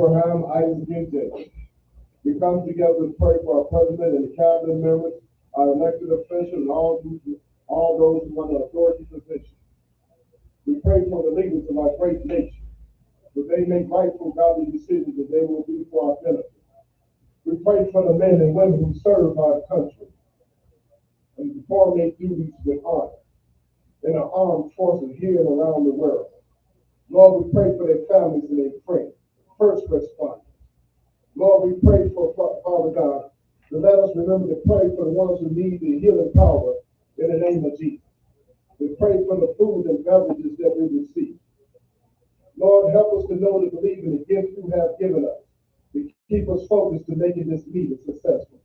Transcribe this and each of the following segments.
Abraham, Isaac, and Jacob. We come together to pray for our president and the cabinet members, our elected officials, and all those who are in authority positions. We pray for the leaders of our great nation, that they make rightful, godly decisions that they will be for our benefit. We pray for the men and women who serve our country and perform their duties with honor in our armed forces here and around the world. Lord, we pray for their families and their friends, first responders. Lord, we pray for Father God to let us remember to pray for the ones who need the healing power in the name of Jesus. We pray for the food and beverages that we receive. Lord, help us to know to believe in the gift you have given us, to keep us focused to making this meeting successful.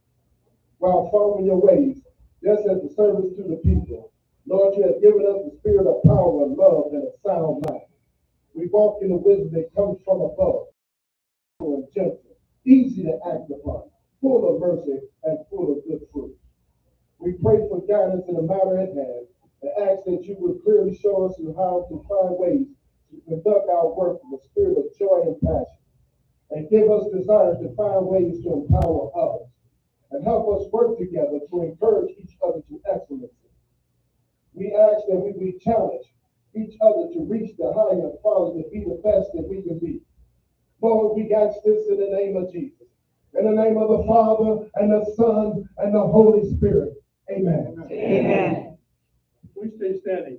While following your ways, just as the service to the people, Lord, you have given us the spirit of power and love and a sound mind. We walk in the wisdom that comes from above, and gentle, easy to act upon, full of mercy and full of good fruit. We pray for guidance in the matter at hand and ask that you would clearly show us how to find ways to conduct our work with a spirit of joy and passion, and give us desires to find ways to empower others, and help us work together to encourage each other to excellency. We ask that we be challenged each other to reach the higher quality, to be the best that we can be. Lord, we ask this in the name of Jesus. In the name of the Father, and the Son, and the Holy Spirit. Amen. Amen. Please stay standing.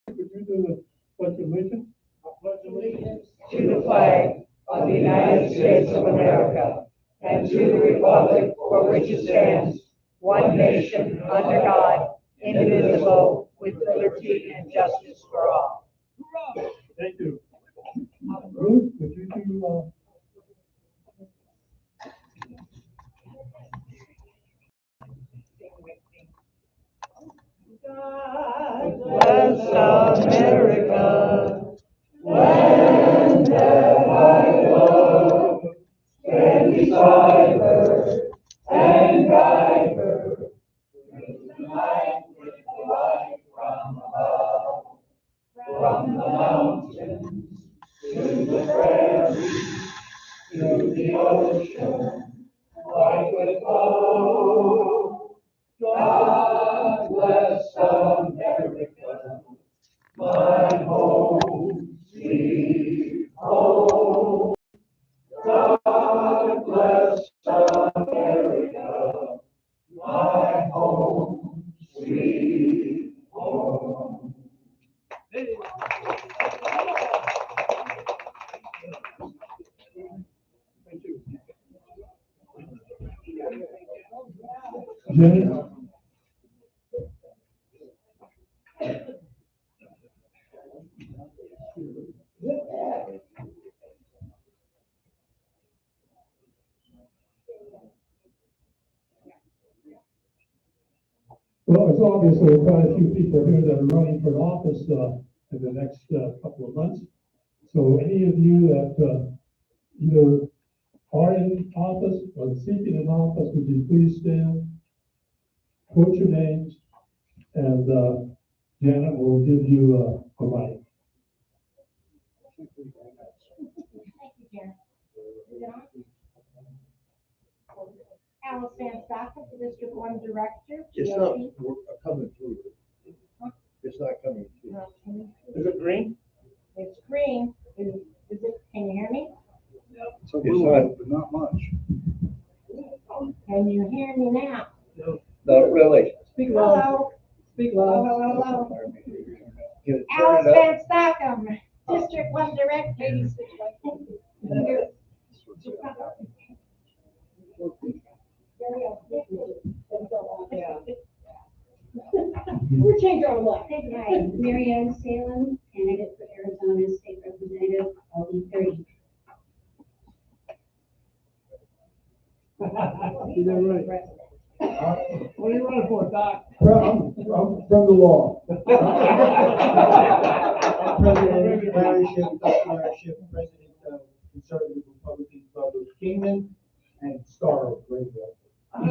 Would you do the pledge of allegiance? I pledge allegiance to the flag of the United States of America and to the republic for which it stands, one nation, under God, indivisible, with liberty and justice for all. Thank you. Ruth, would you do God bless America, land that I love, stand beside her and guide her, bring the light with the light from above, from the mountains to the prairies, to the ocean, white with gold. God bless America, my home, sweet home. God bless America, my home, sweet home. Jenny? Well, it's obvious there are quite a few people here that are running for office in the next couple of months. So any of you that either are in office or seeking an office, would you please stand, quote your names, and Janet will give you a mic. Thank you, Jared. Is it on? Alice Van Stocker, District 1 Director. It's not coming through. Huh? It's not coming through. No, Is it green? it's green. Is it, can you hear me? It's not, but not much. Can you hear me now? Not really. Speak Hello? Speak Hello. Can it Alice turn it up? Van Stocker, District 1 Director. We're changing our luck. Hi, Marianne Salem, candidate for Arizona State Representative, LD30. Is that right? What are you running for, Doc? I'm from the law. President of Leadership, President of Conservative Republican Club of Kingman, and star of Radio. Good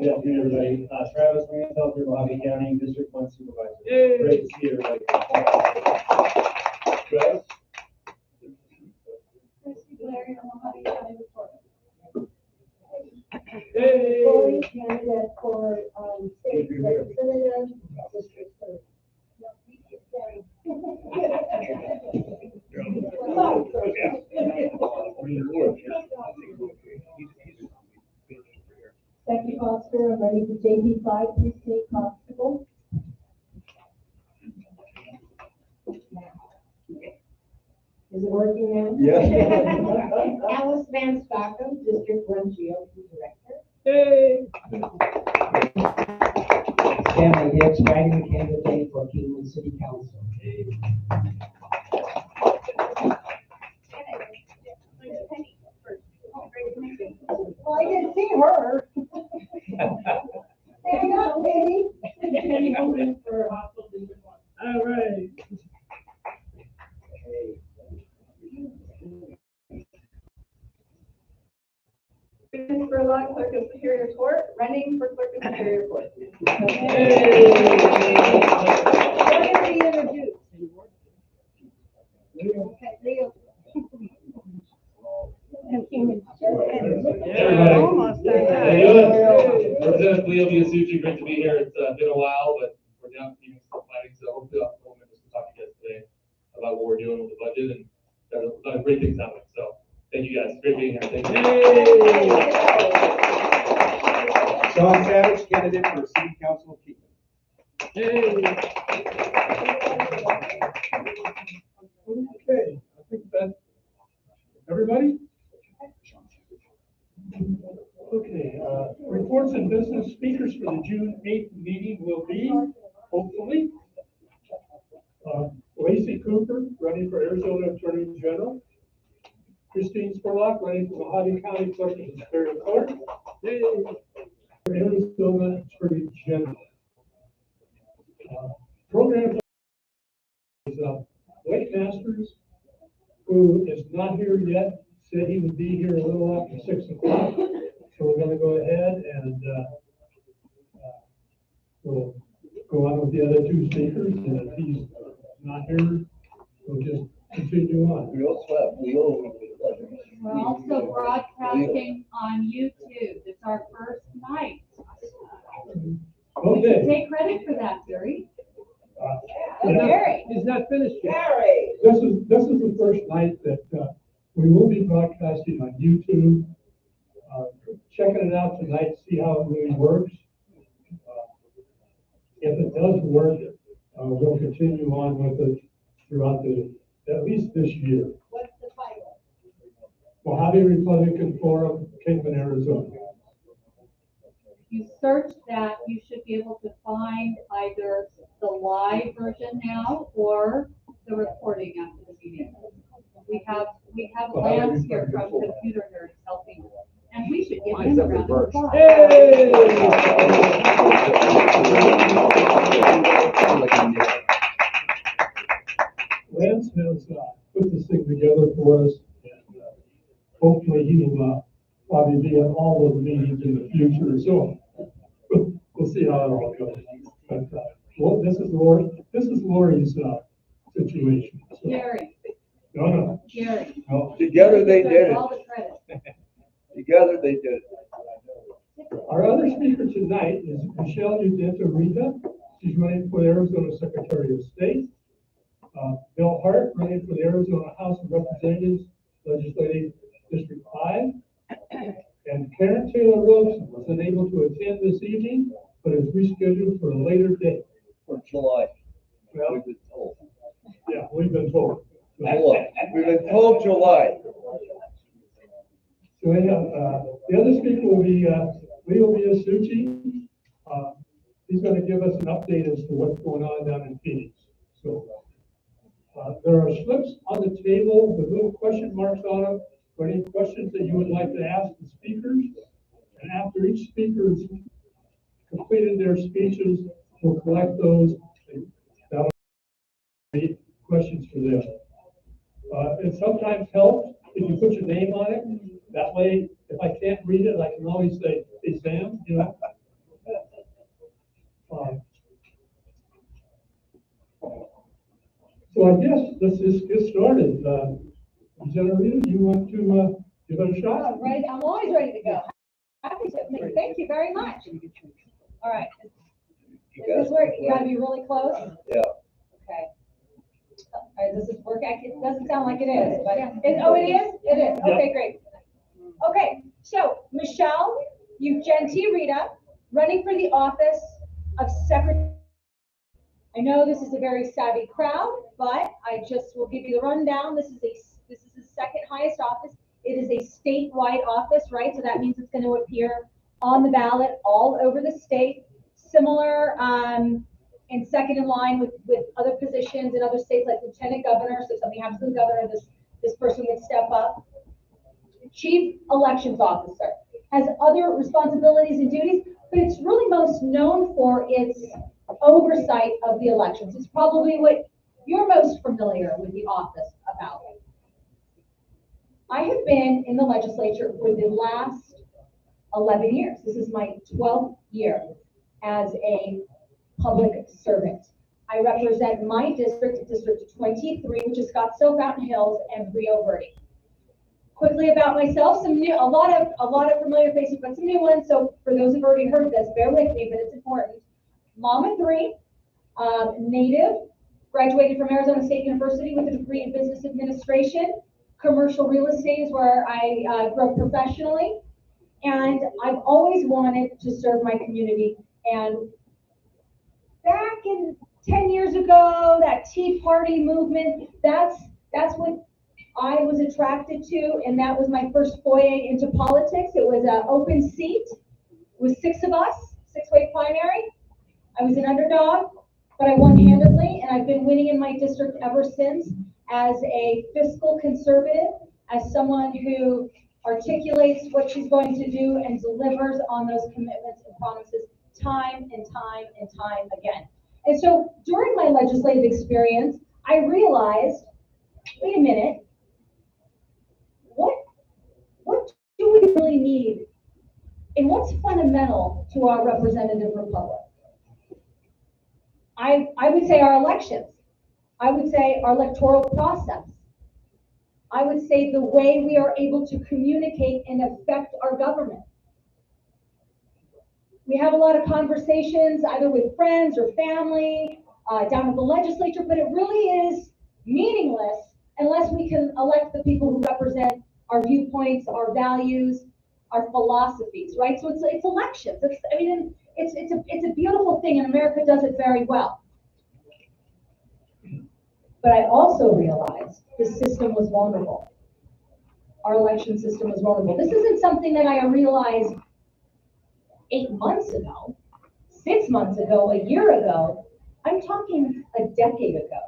afternoon, everybody. Travis Mansell, Mohave County, District 1 Supervisor. Yay. Great to see everybody. Travis? Kingman, candidate for, state representative, district third. Becky Foster, I'm ready for JP5, precinct constable. Is it working now? Yes. Alice Van Stockham, District 1 GOP Director. Hey. Stanley Hicks, writing candidate for Kingman City Council. Well, I didn't see her. Stand up, lady. For hospital district 1. All right. Ms. Spurlock, Clerk of Superior Court, running for Clerk of Superior Court. Already introduced. Okay, Leo. And Kingman. Everybody. Almost there. Hey, good. Representative Leo Biasucci, great to be here. It's been a while, but we're down to still fighting, so hopefully I'll have a moment to talk to you guys today about what we're doing with the budget and done great things happening. So thank you guys. Great being here. Thank you. Sean Savage, candidate for City Council of Kingman. Okay, I think that, everybody? Okay, reports and business speakers for the June 8th meeting will be, hopefully, Lacey Cooper, running for Arizona Attorney General. Christine Spurlock, running for Mohave County Clerk of the Superior Court. Arizona Attorney General. Program is Wade Masters, who is not here yet, said he would be here a little after 6 o'clock. So we're gonna go ahead and we'll go on with the other two speakers, and if he's not here, we'll just continue on. We also have Leo. We're also broadcasting on YouTube. It's our first night. You Okay. take credit for that, Gary. Gary. He's not finished yet. Gary. This is the first night that we will be broadcasting on YouTube. Checking it out tonight, see how it really works. If it does work, we'll continue on with it throughout at least this year. What's the title? Mohave Republican Forum, Kingman, Arizona. If you search that, you should be able to find either the live version now or the recording after the meeting. We have Lance here from Computer Nerds helping, and we should give him a round of applause. Lance has put this thing together for us, and hopefully he will probably be at all those meetings in the future. So we'll see how it all goes. But well, this is Lori's situation. So, Gary. No. Gary. No, together they did All it. the credit. Together they did it. Our other speaker tonight is Michele Rita. She's running for the Arizona Secretary of State. Bill Hardt, running for the Arizona House of Representatives, Legislative District 5. And Karen Taylor Robeson was unable to attend this evening, but is rescheduled for a later date. For July. Well, We've been told. yeah, we've been told. We've been told July. So anyhow, the other speaker will be Leo Biasucci. He's going to give us an update as to what's going on down in Phoenix. So there are slips on the table with little question marks on them for any questions that you would like to ask the speakers. And after each speaker has completed their speeches, we'll collect those. And that'll be questions for them. It sometimes helps if you put your name on it. That way, if I can't read it, I can always say, "Hey, Sam," you know. So I guess let's just get started. Rita, you want to give it a shot? I'm ready. I'm always ready to go. Happy to. Thank you very much. All right. Is this where you gotta be really close? Yeah. Okay. All right, does this work? It doesn't sound like it is, but oh, it is? It is. Okay, great. Okay, so Michele, Ugenti, Rita, running for the office of Secretary. I know this is a very savvy crowd, but I just will give you the rundown. This is the second highest office. It is a statewide office, right? So that means it's going to appear on the ballot all over the state. Similar and second in line with other positions in other states like lieutenant governor. So if something happens to the governor, this person would step up. Chief elections officer has other responsibilities and duties, but it's really most known for its oversight of the elections. It's probably what you're most familiar with the office about. I have been in the legislature for the last 11 years. This is my 12th year as a public servant. I represent my district, District 23, which is Scottsdale, Fountain Hills, and Rio Verde. Quickly about myself, a lot of familiar faces, but some new ones. So for those who've already heard this, bear with me, but it's important. Mom of three, native, graduated from Arizona State University with a degree in business administration. Commercial real estate is where I grew up professionally, and I've always wanted to serve my community. And back in 10 years ago, that Tea Party movement, that's what I was attracted to, and that was my first foray into politics. It was an open seat with 6 of us, 6-way primary. I was an underdog, but I won handedly, and I've been winning in my district ever since as a fiscal conservative, as someone who articulates what she's going to do and delivers on those commitments and promises time and time and time again. And so during my legislative experience, I realized, wait a minute, what do we really need? And what's fundamental to our representative republic? I would say our elections. I would say our electoral process. I would say the way we are able to communicate and affect our government. We have a lot of conversations either with friends or family down at the legislature, but it really is meaningless unless we can elect the people who represent our viewpoints, our values, our philosophies, right? So it's elections. It's a beautiful thing, and America does it very well. But I also realized the system was vulnerable. Our election system was vulnerable. This isn't something that I realized 8 months ago, 6 months ago, a year ago. I'm talking a decade ago,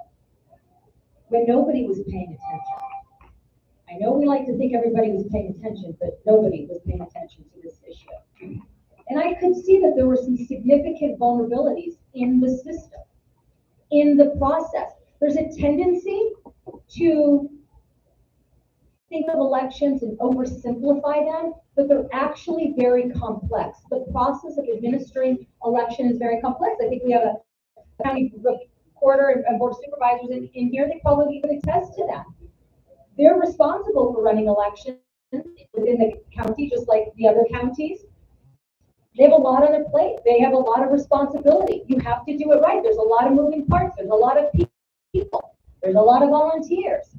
when nobody was paying attention. I know we like to think everybody was paying attention, but nobody was paying attention to this issue. And I could see that there were some significant vulnerabilities in the system, in the process. There's a tendency to think of elections and oversimplify them, but they're actually very complex. The process of administering election is very complex. I think we have a county recorder and board of supervisors in here. They probably can attest to that. They're responsible for running elections within the county, just like the other counties. They have a lot on their plate. They have a lot of responsibility. You have to do it right. There's a lot of moving parts. There's a lot of people. There's a lot of volunteers.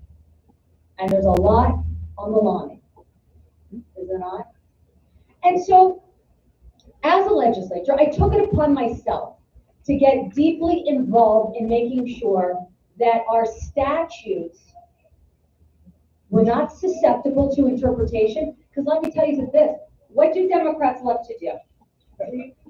And there's a lot on the line. Is there not? And so, as a legislator, I took it upon myself to get deeply involved in making sure that our statutes were not susceptible to interpretation. Because let me tell you this, what do Democrats love to do?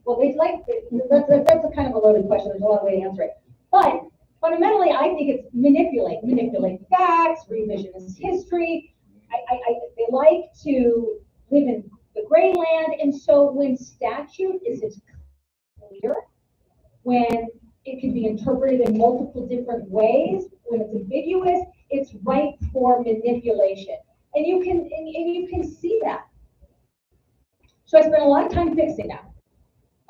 Well, that's a kind of a loaded question. There's a lot of ways to answer it. But fundamentally, I think it's manipulate facts, revisionist history. They like to live in the gray land. And so when statute isn't clear, when it can be interpreted in multiple different ways, when it's ambiguous, it's ripe for manipulation. And you can see that. So I spent a lot of time fixing that.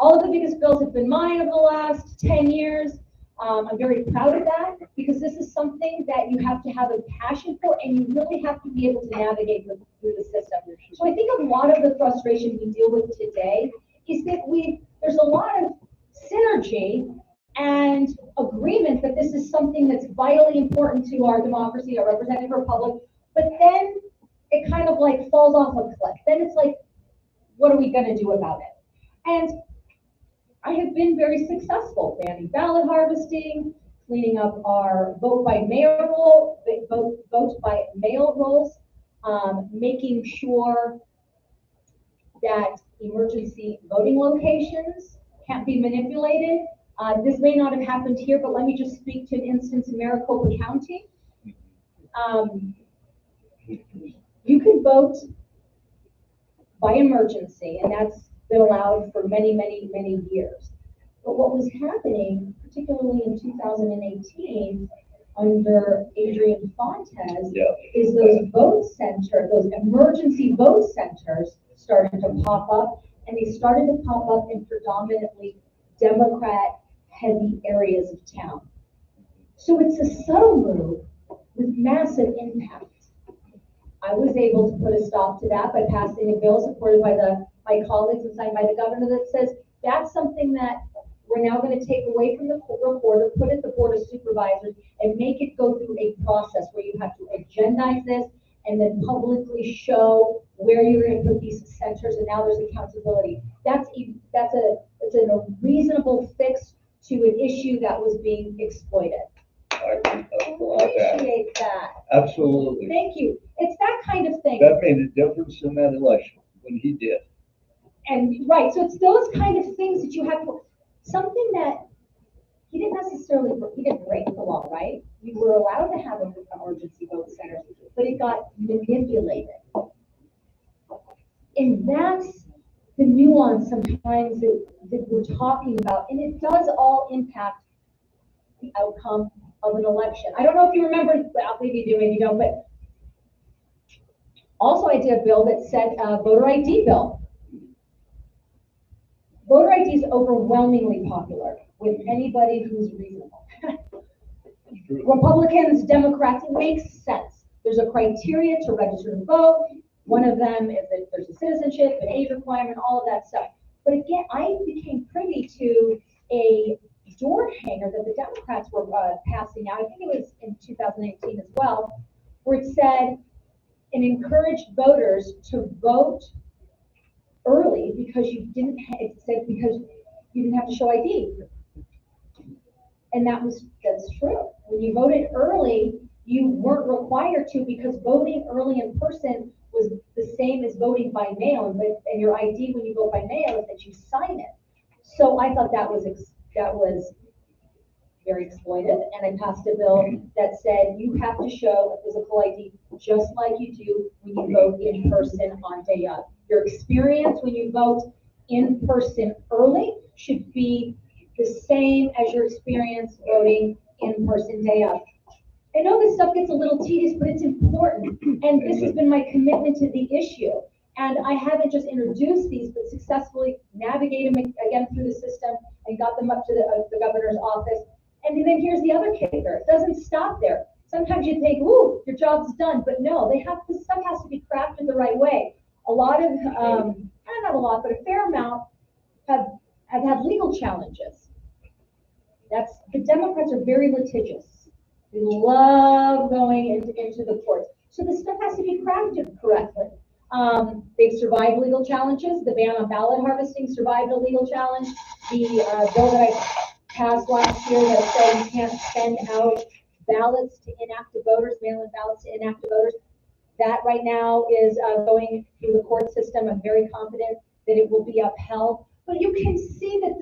All of the biggest bills have been mine over the last 10 years. I'm very proud of that because this is something that you have to have a passion for and you really have to be able to navigate through the system. So I think a lot of the frustration we deal with today is that there's a lot of synergy and agreement that this is something that's vitally important to our democracy, our representative republic, but then it kind of like falls off a cliff. Then it's like, what are we gonna do about it? And I have been very successful banning ballot harvesting, cleaning up our vote by mail rolls, making sure that emergency voting locations can't be manipulated. This may not have happened here, but let me just speak to an instance in Maricopa County. You could vote by emergency, and that's been allowed for many, many, many years. But what was happening, particularly in 2018, under Adrian Fontes, is those emergency vote centers started to pop up, and they started to pop up in predominantly Democrat-heavy areas of town. So it's a subtle move with massive impact. I was able to put a stop to that by passing a bill supported by my colleagues and signed by the governor that says that's something that we're now going to take away from the reporter, put it at the board of supervisors, and make it go through a process where you have to agendize this and then publicly show where you're going to put these centers, and now there's accountability. It's a reasonable fix to an issue that was being exploited. I appreciate that. Absolutely. Thank you. It's that kind of thing. That made a difference in that election when he did. And right, so it's those kind of things that you have to, something that he didn't break the law, right? You were allowed to have emergency vote centers, but it got manipulated. And that's the nuance sometimes that we're talking about, and it does all impact the outcome of an election. I don't know if you remember, well, maybe you do, maybe you don't, but also I did a bill that said voter ID bill. Voter ID is overwhelmingly popular with anybody who's reasonable. Republicans, Democrats, it makes sense. There's a criteria to register to vote. One of them is that there's a citizenship, an age requirement, all of that stuff. But again, I became privy to a door hanger that the Democrats were passing out. I think it was in 2018 as well, where it said and encouraged voters to vote early because because you didn't have to show ID. And that's true. When you voted early, you weren't required to, because voting early in person was the same as voting by mail. And your ID when you vote by mail is that you sign it. So I thought that was very exploitive, and I passed a bill that said you have to show a physical ID just like you do when you vote in person on day of. Your experience when you vote in person early should be the same as your experience voting in person day of. I know this stuff gets a little tedious, but it's important, and this has been my commitment to the issue. And I haven't just introduced these, but successfully navigated them again through the system and got them up to the governor's office. And then here's the other kicker. It doesn't stop there. Sometimes you think, ooh, your job's done, but no, stuff has to be crafted the right way. A lot of, not a lot, but a fair amount have had legal challenges. The Democrats are very litigious. They love going into the courts. So the stuff has to be crafted correctly. They've survived legal challenges. The ban on ballot harvesting survived a legal challenge. The bill that I passed last year that said you can't send out ballots to inactive voters, mail-in ballots to inactive voters, that right now is going through the court system. I'm very confident that it will be upheld. But you can see that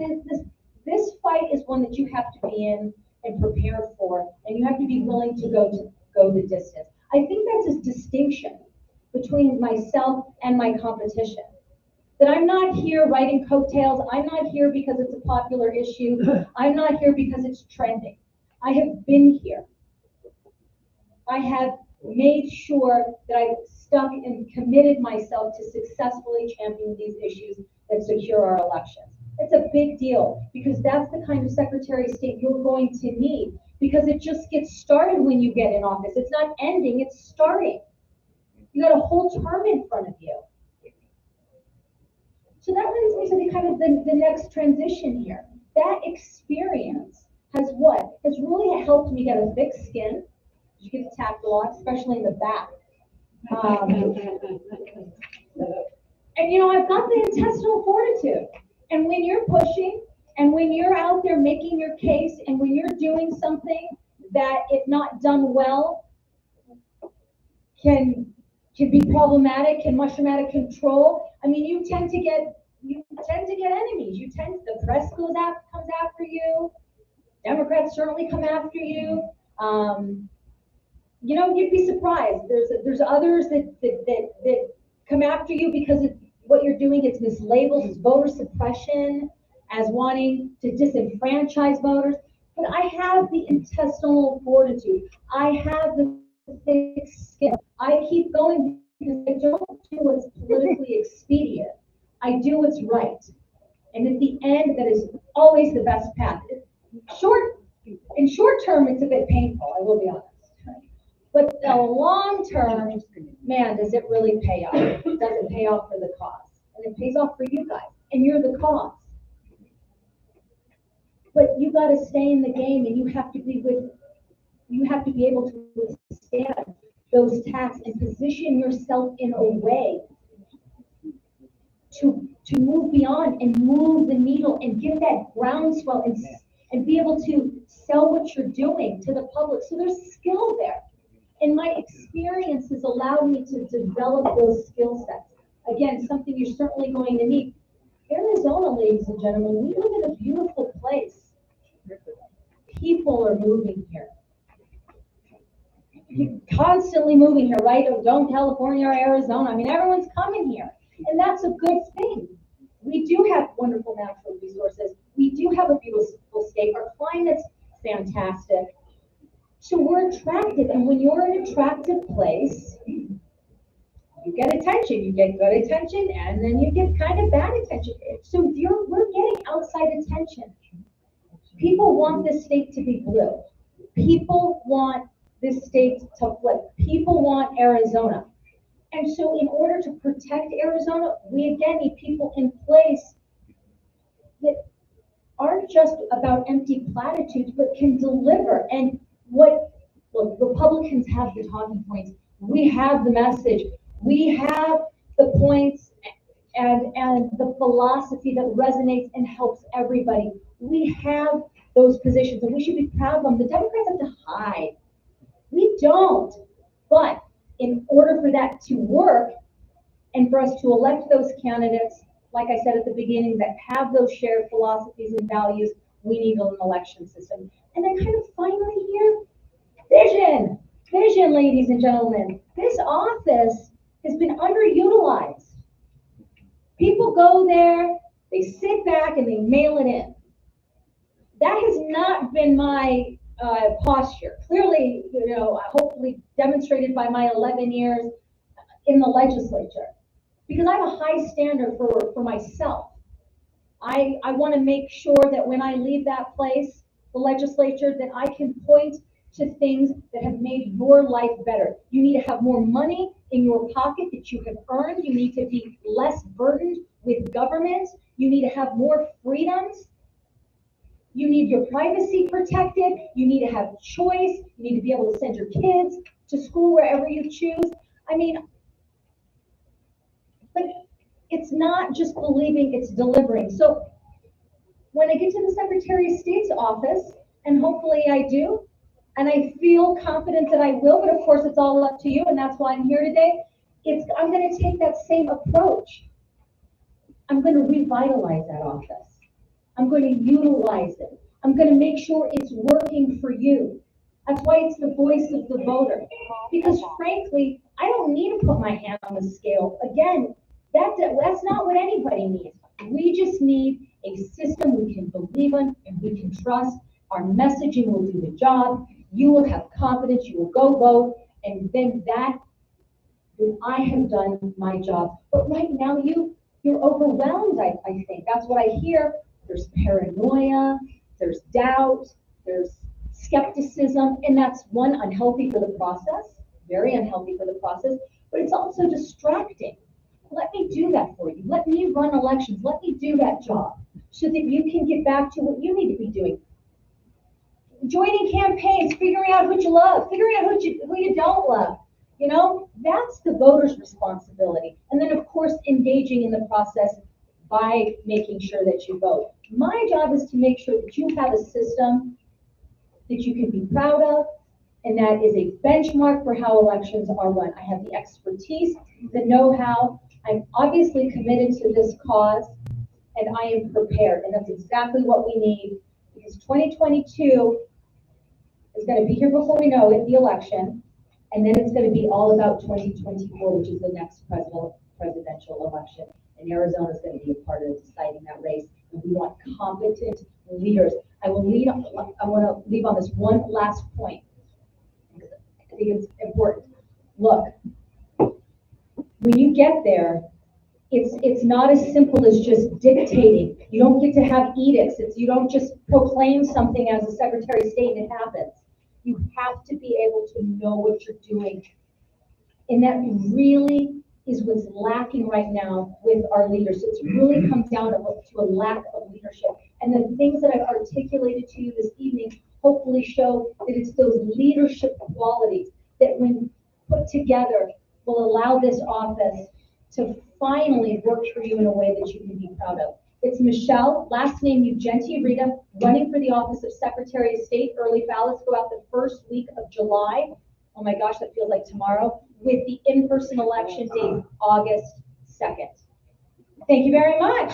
this fight is one that you have to be in and prepare for, and you have to be willing to go the distance. I think that's a distinction between myself and my competition. That I'm not here writing coattails. I'm not here because it's a popular issue. I'm not here because it's trending. I have been here. I have made sure that I've stuck and committed myself to successfully champion these issues that secure our elections. It's a big deal because that's the kind of Secretary of State you're going to need because it just gets started when you get in office. It's not ending, it's starting. You got a whole term in front of you. So that brings me to the kind of the next transition here. That experience has what? Has really helped me get a thick skin. You get attacked a lot, especially in the back. And you know, I've got the intestinal fortitude. And when you're pushing, and when you're out there making your case, and when you're doing something that, if not done well, can be problematic, can mushroom out of control. I mean, you tend to get enemies. The press comes after you. Democrats certainly come after you. You know, you'd be surprised. There's others that come after you because what you're doing is mislabeled as voter suppression, as wanting to disenfranchise voters. But I have the intestinal fortitude. I have the thick skin. I keep going because I don't do what's politically expedient. I do what's right. And at the end, that is always the best path. In short term, it's a bit painful, I will be honest. But the long term, man, does it really pay off? Does it pay off for the cause? And it pays off for you guys, and you're the cause. But you got to stay in the game, and you have to be able to withstand those attacks and position yourself in a way to move beyond and move the needle and get that groundswell and be able to sell what you're doing to the public. So there's skill there. And my experience has allowed me to develop those skill sets. Again, something you're certainly going to need. Arizona, ladies and gentlemen, we live in a beautiful place. People are moving here. You're constantly moving here, right? Oh, don't California or Arizona. I mean, everyone's coming here. And that's a good thing. We do have wonderful natural resources. We do have a beautiful state. Our climate's fantastic. So we're attractive. And when you're an attractive place, you get attention. You get good attention, and then you get kind of bad attention. So we're getting outside attention. People want this state to be blue. People want this state to flip. People want Arizona. And so in order to protect Arizona, we again need people in place that aren't just about empty platitudes, but can deliver. And look, Republicans have the talking points. We have the message. We have the points and the philosophy that resonates and helps everybody. We have those positions, and we should be proud of them. The Democrats have to hide. We don't. But in order for that to work, and for us to elect those candidates, like I said at the beginning, that have those shared philosophies and values, we need an election system. And then kind of finally here, vision. Vision, ladies and gentlemen. This office has been underutilized. People go there, they sit back, and they mail it in. That has not been my posture. Clearly, hopefully demonstrated by my 11 years in the legislature. Because I have a high standard for myself. I want to make sure that when I leave that place, the legislature, that I can point to things that have made your life better. You need to have more money in your pocket that you have earned. You need to be less burdened with government. You need to have more freedoms. You need your privacy protected. You need to have choice. You need to be able to send your kids to school wherever you choose. I mean, but it's not just believing, it's delivering. So when I get to the Secretary of State's office, and hopefully I do, and I feel confident that I will, but of course it's all up to you, and that's why I'm here today, I'm going to take that same approach. I'm going to revitalize that office. I'm going to utilize it. I'm going to make sure it's working for you. That's why it's the voice of the voter. Because frankly, I don't need to put my hand on the scale. Again, that's not what anybody needs. We just need a system we can believe in and we can trust. Our messaging will do the job. You will have confidence. You will go vote. And then I have done my job. But right now, you're overwhelmed, I think. That's what I hear there's paranoia, there's doubt, there's skepticism, and that's one, unhealthy for the process, very unhealthy for the process, but it's also distracting. Let me do that for you. Let me run elections. Let me do that job so that you can get back to what you need to be doing. Joining campaigns, figuring out who you love, figuring out who you don't love. You know, that's the voter's responsibility. And then, of course, engaging in the process by making sure that you vote. My job is to make sure that you have a system that you can be proud of, and that is a benchmark for how elections are run. I have the expertise, the know-how. I'm obviously committed to this cause, and I am prepared. And that's exactly what we need, because 2022 is going to be here before we know it, the election. And then it's going to be all about 2024, which is the next presidential election. And Arizona is going to be a part of deciding that race. And we want competent leaders. I want to leave on this one last point, because I think it's important. Look, when you get there, it's not as simple as just dictating. You don't get to have edicts. You don't just proclaim something as a Secretary of State and it happens. You have to be able to know what you're doing. And that really is what's lacking right now with our leaders. It really comes down to a lack of leadership. And the things that I've articulated to you this evening hopefully show that it's those leadership qualities that, when put together, will allow this office to finally work for you in a way that you can be proud of. It's Michele, last name Ugenti, Rita, running for the office of Secretary of State. Early ballots go out the first week of July. Oh my gosh, that feels like tomorrow, with the in-person election date August 2nd. Thank you very much.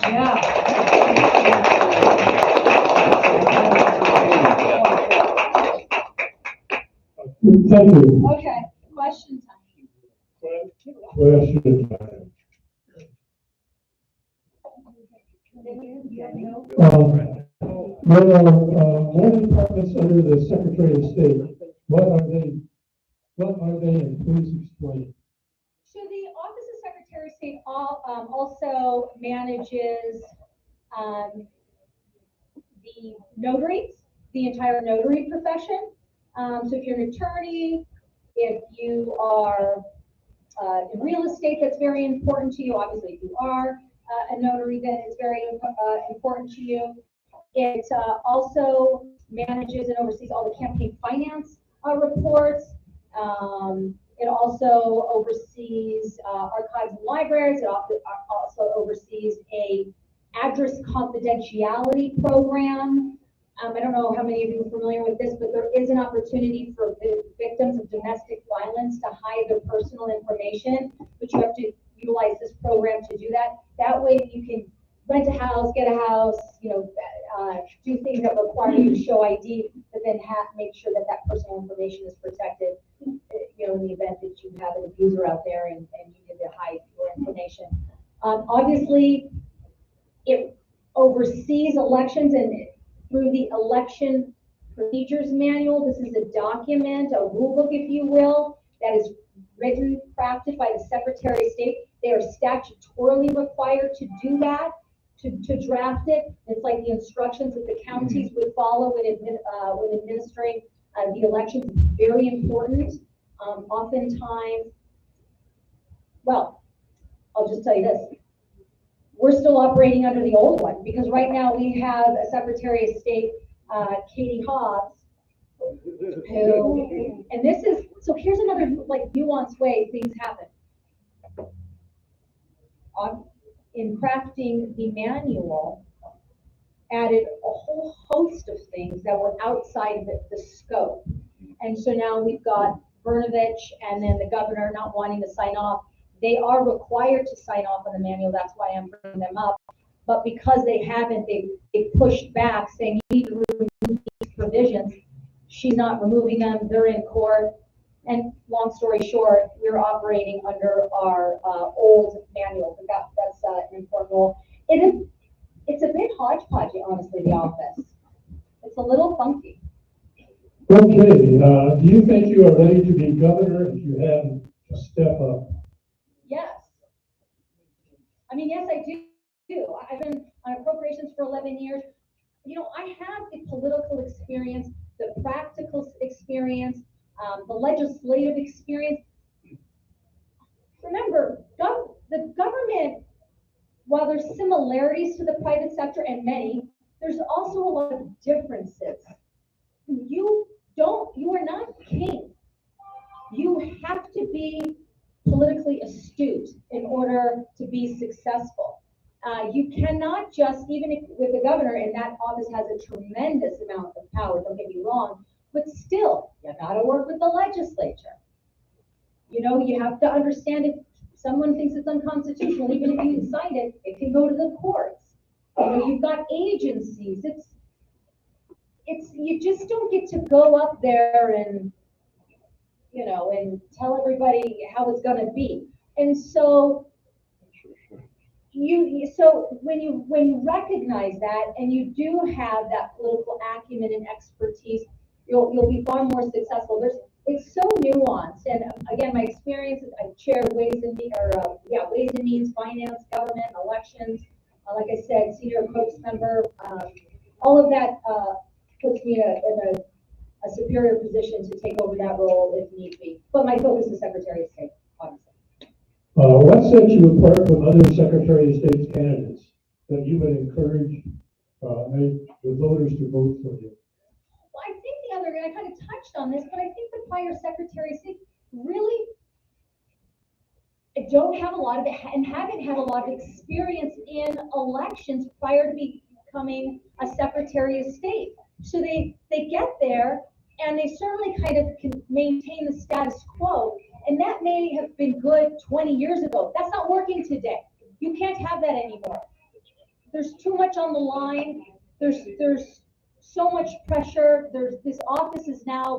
Thank you. Okay, question time. Question time. There are more departments under the Secretary of State. What are they, and please explain. So the Office of Secretary of State also manages the notaries, the entire notary profession. So if you're an attorney, if you are in real estate, that's very important to you. Obviously, if you are a notary, then it's very important to you. It also manages and oversees all the campaign finance reports. It also oversees archives and libraries. It also oversees a address confidentiality program. I don't know how many of you are familiar with this, but there is an opportunity for victims of domestic violence to hide their personal information, but you have to utilize this program to do that. That way you can rent a house, get a house, do things that require you to show ID, but then make sure that that personal information is protected, in the event that you have an abuser out there and you need to hide your information. Obviously, it oversees elections, and through the Election Procedures Manual, this is a document, a rule book, if you will, that is written, crafted by the Secretary of State. They are statutorily required to do that, to draft it. It's like the instructions that the counties would follow when administering the elections. It's very important. Oftentimes, well, I'll just tell you this. We're still operating under the old one, because right now we have a Secretary of State, Katie Hobbs, who, and this is, so here's another nuanced way things happen. In crafting the manual, added a whole host of things that were outside the scope. And so now we've got Brnovich and then the governor not wanting to sign off. They are required to sign off on the manual. That's why I'm bringing them up. But because they haven't, they pushed back, saying you need to remove these provisions. She's not removing them. They're in court. And long story short, we're operating under our old manual. But that's an important role. It's a bit hodgepodge, honestly, the office. It's a little funky. Okay, do you think you are ready to be governor if you have to step up? Yes. I mean, yes, I do. do. I've been on appropriations for 11 years. You know, I have the political experience, the practical experience, the legislative experience. Remember, the government, while there's similarities to the private sector and many, there's also a lot of differences. You are not king. You have to be politically astute in order to be successful. You cannot just, even if with the governor, and that office has a tremendous amount of power, don't get me wrong, but still, you gotta work with the legislature. You know, you have to understand if someone thinks it's unconstitutional, even if you signed it, it can go to the courts. You know, you've got agencies. You just don't get to go up there and, you know, and tell everybody how it's gonna be. And so when you recognize that and you do have that political acumen and expertise, you'll be far more successful. It's so nuanced, and again, my experience is I've chaired Ways and Means, Finance, Government, Elections. Like I said, senior caucus member. All of that puts me in a superior position to take over that role if need be. But my focus is Secretary of State, obviously. What sets you apart from other Secretary of State candidates that you would encourage the voters to vote for you? Well, I think I kind of touched on this, but I think the prior Secretary of State really don't have a lot of it and haven't had a lot of experience in elections prior to becoming a Secretary of State. So they get there and they certainly kind of can maintain the status quo. And that may have been good 20 years ago. That's not working today. You can't have that anymore. There's too much on the line. There's so much pressure. This office has now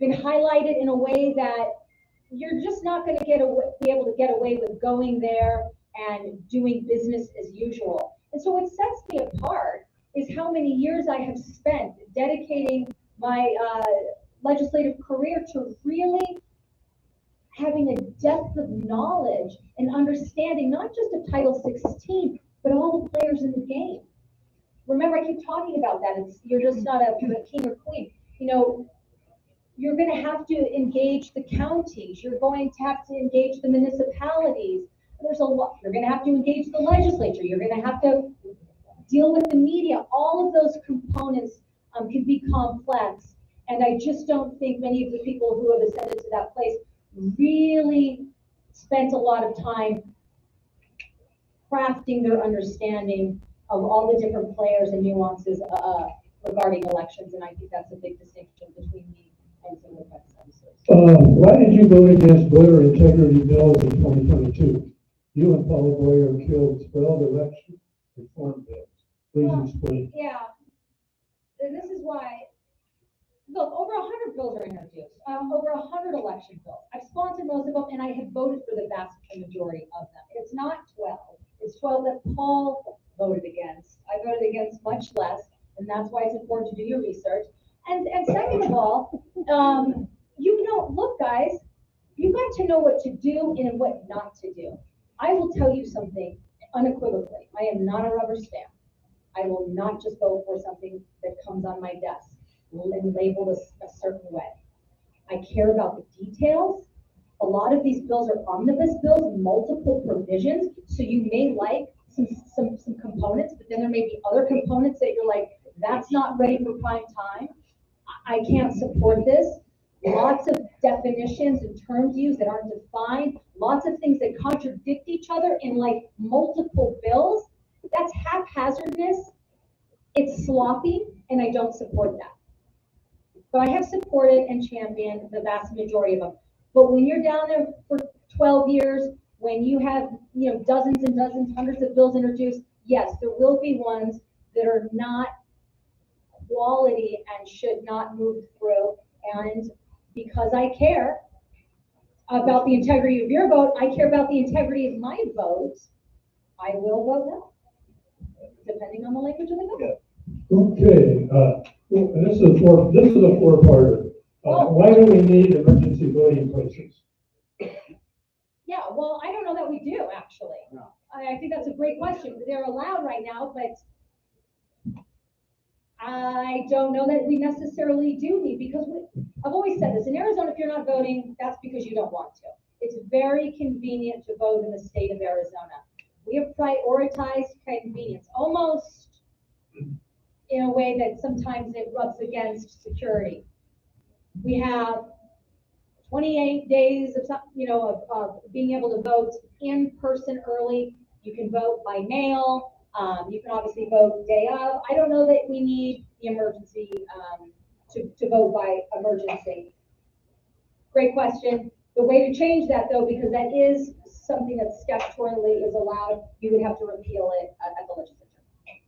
been highlighted in a way that you're just not going to be able to get away with going there and doing business as usual. And so what sets me apart is how many years I have spent dedicating my legislative career to really having a depth of knowledge and understanding not just of Title 16, but all the players in the game. Remember, I keep talking about that. You're just not a king or queen. You know, you're going to have to engage the counties. You're going to have to engage the municipalities. There's a lot. You're going to have to engage the legislature. You're going to have to deal with the media. All of those components can be complex. And I just don't think many of the people who have ascended to that place really spent a lot of time crafting their understanding of all the different players and nuances regarding elections. And I think that's a big distinction between me and some of the predecessors. Why did you vote against voter integrity bills in 2022? You and Paul Boyer killed 12 election reform bills. Please explain. Yeah, and this is why. Look, over 100 bills are introduced, over 100 election bills. I've sponsored most of them, and I have voted for the vast majority of them. It's not 12. It's 12 that Paul voted against. I voted against much less, and that's why it's important to do your research. And second of all, look, guys, you got to know what to do and what not to do. I will tell you something unequivocally. I am not a rubber stamp. I will not just vote for something that comes on my desk and labeled a certain way. I care about the details. A lot of these bills are omnibus bills, multiple provisions, so you may like some components, but then there may be other components that you're like, that's not ready for prime time. I can't support this. Lots of definitions and terms used that aren't defined, lots of things that contradict each other in like multiple bills. That's haphazardness. It's sloppy, and I don't support that. But I have supported and championed the vast majority of them. But when you're down there for 12 years, when you have dozens and dozens, hundreds of bills introduced, yes, there will be ones that are not quality and should not move through. And because I care about the integrity of your vote, I care about the integrity of my vote, I will vote no, depending on the language of the vote. Okay, this is a four-parter. Why do we need emergency voting places? Yeah, well, I don't know that we do, actually. No. I think that's a great question. They're allowed right now, but I don't know that we necessarily do need, because I've always said this, in Arizona, if you're not voting, that's because you don't want to. It's very convenient to vote in the state of Arizona. We have prioritized convenience, almost in a way that sometimes it rubs against security. We have 28 days of, of being able to vote in person early. You can vote by mail. You can obviously vote day of. I don't know that we need the emergency to vote by emergency. Great question. The way to change that, though, because that is something that statutorily is allowed, you would have to repeal it at the legislature.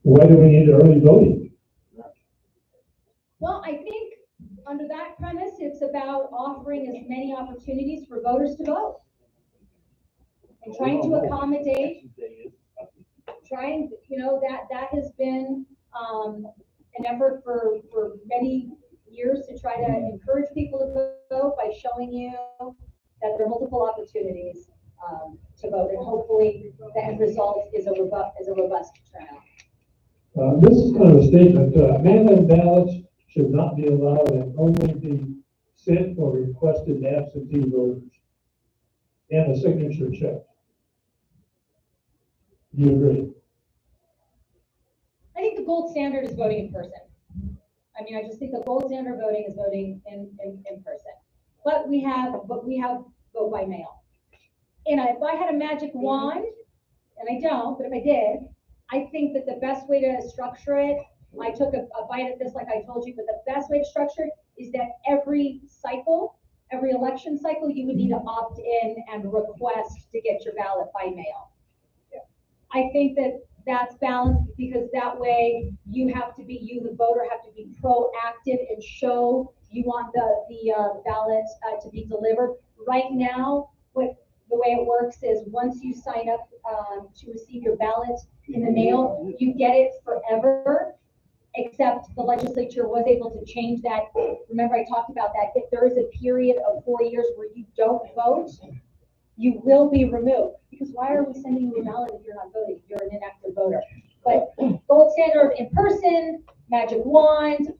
Why do we need early voting? Well, I think under that premise, it's about offering as many opportunities for voters to vote and trying to accommodate. That has been an effort for many years to try to encourage people to vote by showing you that there are multiple opportunities to vote, and hopefully the end result is a robust turnout. This is kind of a statement. Mail-in ballots should not be allowed and only be sent or requested absentee voters and a signature check. Do you agree? I think the gold standard is voting in person. I mean, I just think the gold standard voting is voting in person. But we have vote by mail. And if I had a magic wand, and I don't, but if I did, I think that the best way to structure it, I took a bite at this like I told you, but the best way to structure it is that every election cycle, you would need to opt in and request to get your ballot by mail. I think that that's balanced, because that way you, the voter, have to be proactive and show you want the ballot to be delivered. Right now, the way it works is once you sign up to receive your ballot in the mail, you get it forever, except the legislature was able to change that. Remember, I talked about that. If there is a period of 4 years where you don't vote, you will be removed. Because why are we sending you a ballot if you're not voting? You're an inactive voter. But gold standard in person, magic wand,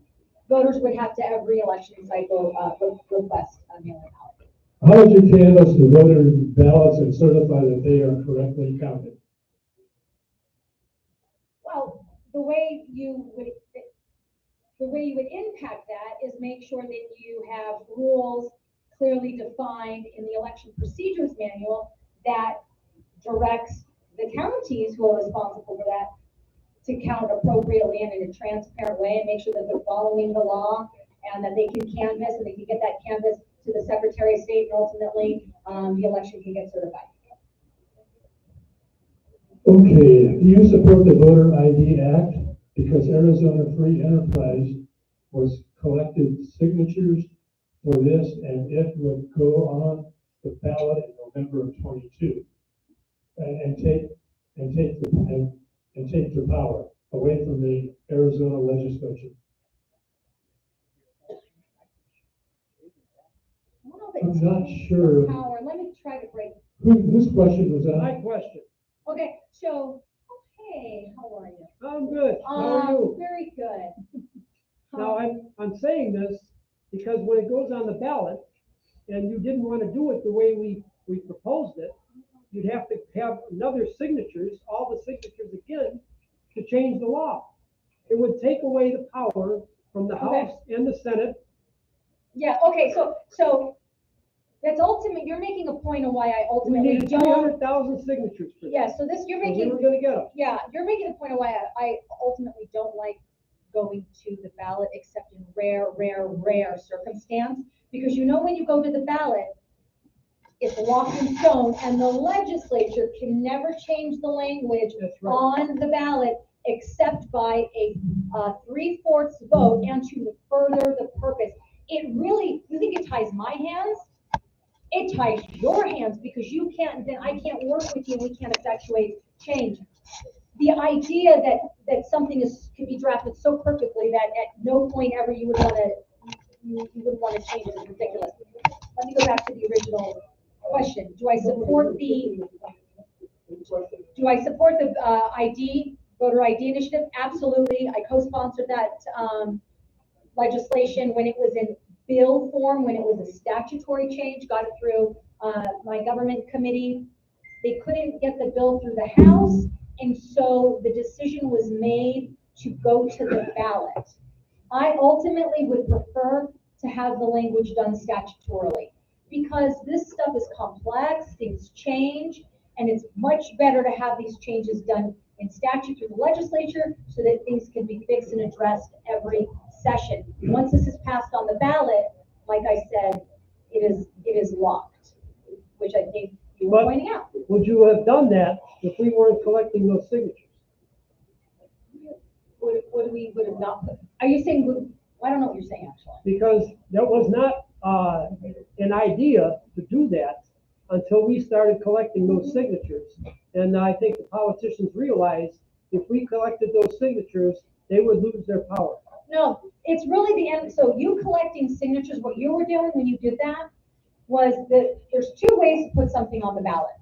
voters would have to every election cycle request a mail-in ballot. How would you canvass the voter ballots and certify that they are correctly counted? Well, the way you would impact that is make sure that you have rules clearly defined in the election procedures manual that directs the counties who are responsible for that to count appropriately and in a transparent way, and make sure that they're following the law, and that they can canvass and they can get that canvass to the Secretary of State, and ultimately the election can get certified. Okay, do you support the Voter ID Act? Because Arizona Free Enterprise was collected signatures for this, and it would go on the ballot in November of 22, and take the power away from the Arizona legislature. I'm not sure. Power. Let me try to break. Whose question was that? My question. Okay, so, hey, how are you? I'm good. How are you? Very good. Now, I'm saying this because when it goes on the ballot and you didn't want to do it the way we proposed it, you'd have to have another signatures, all the signatures again, to change the law. It would take away the power from the House and the Senate. Yeah, okay, so that's ultimate, you're making a point of why I We ultimately need don't. 300,000 signatures for that. Yeah, so this, you're So we making. were gonna get them. Yeah, you're making a point of why I ultimately don't like going to the ballot except in rare circumstance. Because when you go to the ballot, it's locked in stone, and the legislature can never change the language on the ballot except by a 3/4 vote and to further the purpose. It really, you think it ties my hands? It ties your hands, because I can't work with you, we can't effectuate change. The idea that something can be drafted so perfectly that at no point ever you would want to change it is ridiculous. Let me go back to the original question. Do I support the Do I support the voter ID initiative? Absolutely. I co-sponsored that legislation when it was in bill form, when it was a statutory change, got it through my government committee. They couldn't get the bill through the House, and so the decision was made to go to the ballot. I ultimately would prefer to have the language done statutorily, because this stuff is complex, things change, and it's much better to have these changes done in statute through the legislature so that things can be fixed and addressed every session. Once this is passed on the ballot, like I said, it is locked, which I think you were pointing out. Would you have done that if we weren't collecting those signatures? What we would have not put? Are you saying? I don't know what you're saying actually. Because that was not an idea to do that until we started collecting those signatures. And I think the politicians realized if we collected those signatures, they would lose their power. No, it's really the end. So you collecting signatures, what you were doing when you did that was that there's two ways to put something on the ballot.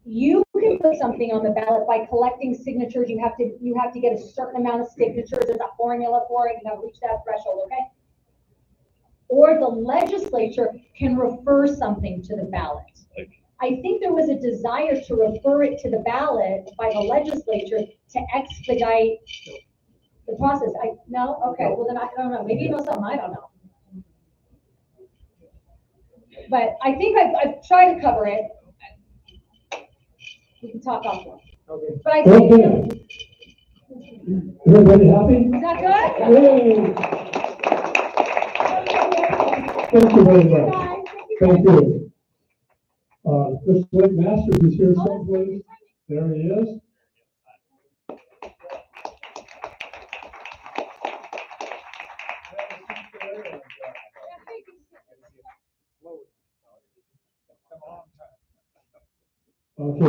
You can put something on the ballot by collecting signatures. You have to get a certain amount of signatures. There's a formula for it. You have to reach that threshold, okay? Or the legislature can refer something to the ballot. I think there was a desire to refer it to the ballot by the legislature to expedite the process. No? Okay, well then I don't know. Maybe you know something I don't know. But I think I've tried to cover it. We can talk offline. Okay. But I think, okay. Everybody happy? Is that good? Yay. Thank you very much. Thank you. Mr. Blake Masters is here someplace. There he is. Okay, I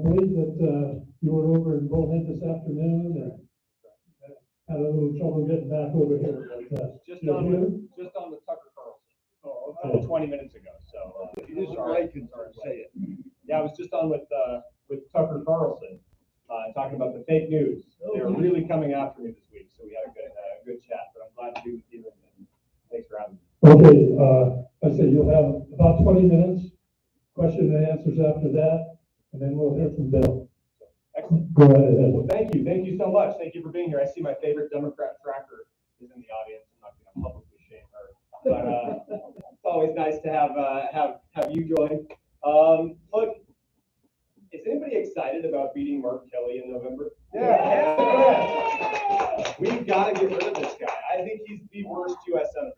believe that you were over in Mohave this afternoon and had a little trouble getting back over here. But, just on the Tucker Carlson. Oh, okay. 20 minutes ago. So sorry. Say it. Yeah, I was just on with Tucker Carlson talking about the fake news. They were really coming after me this week, so we had a good chat. But I'm glad to be with you, and thanks for having me. Okay, I say you'll have about 20 minutes, question and answers after that, and then we'll hear from Bill. Excellent. Go right ahead. Well, thank you so much. Thank you for being here. I see my favorite Democrat tracker is in the audience. I'm not going to publicly shame her, but it's always nice to have you join. Look, is anybody excited about beating Mark Kelly in November? Yeah. We've got to get rid of this guy. I think he's the worst U.S. senator,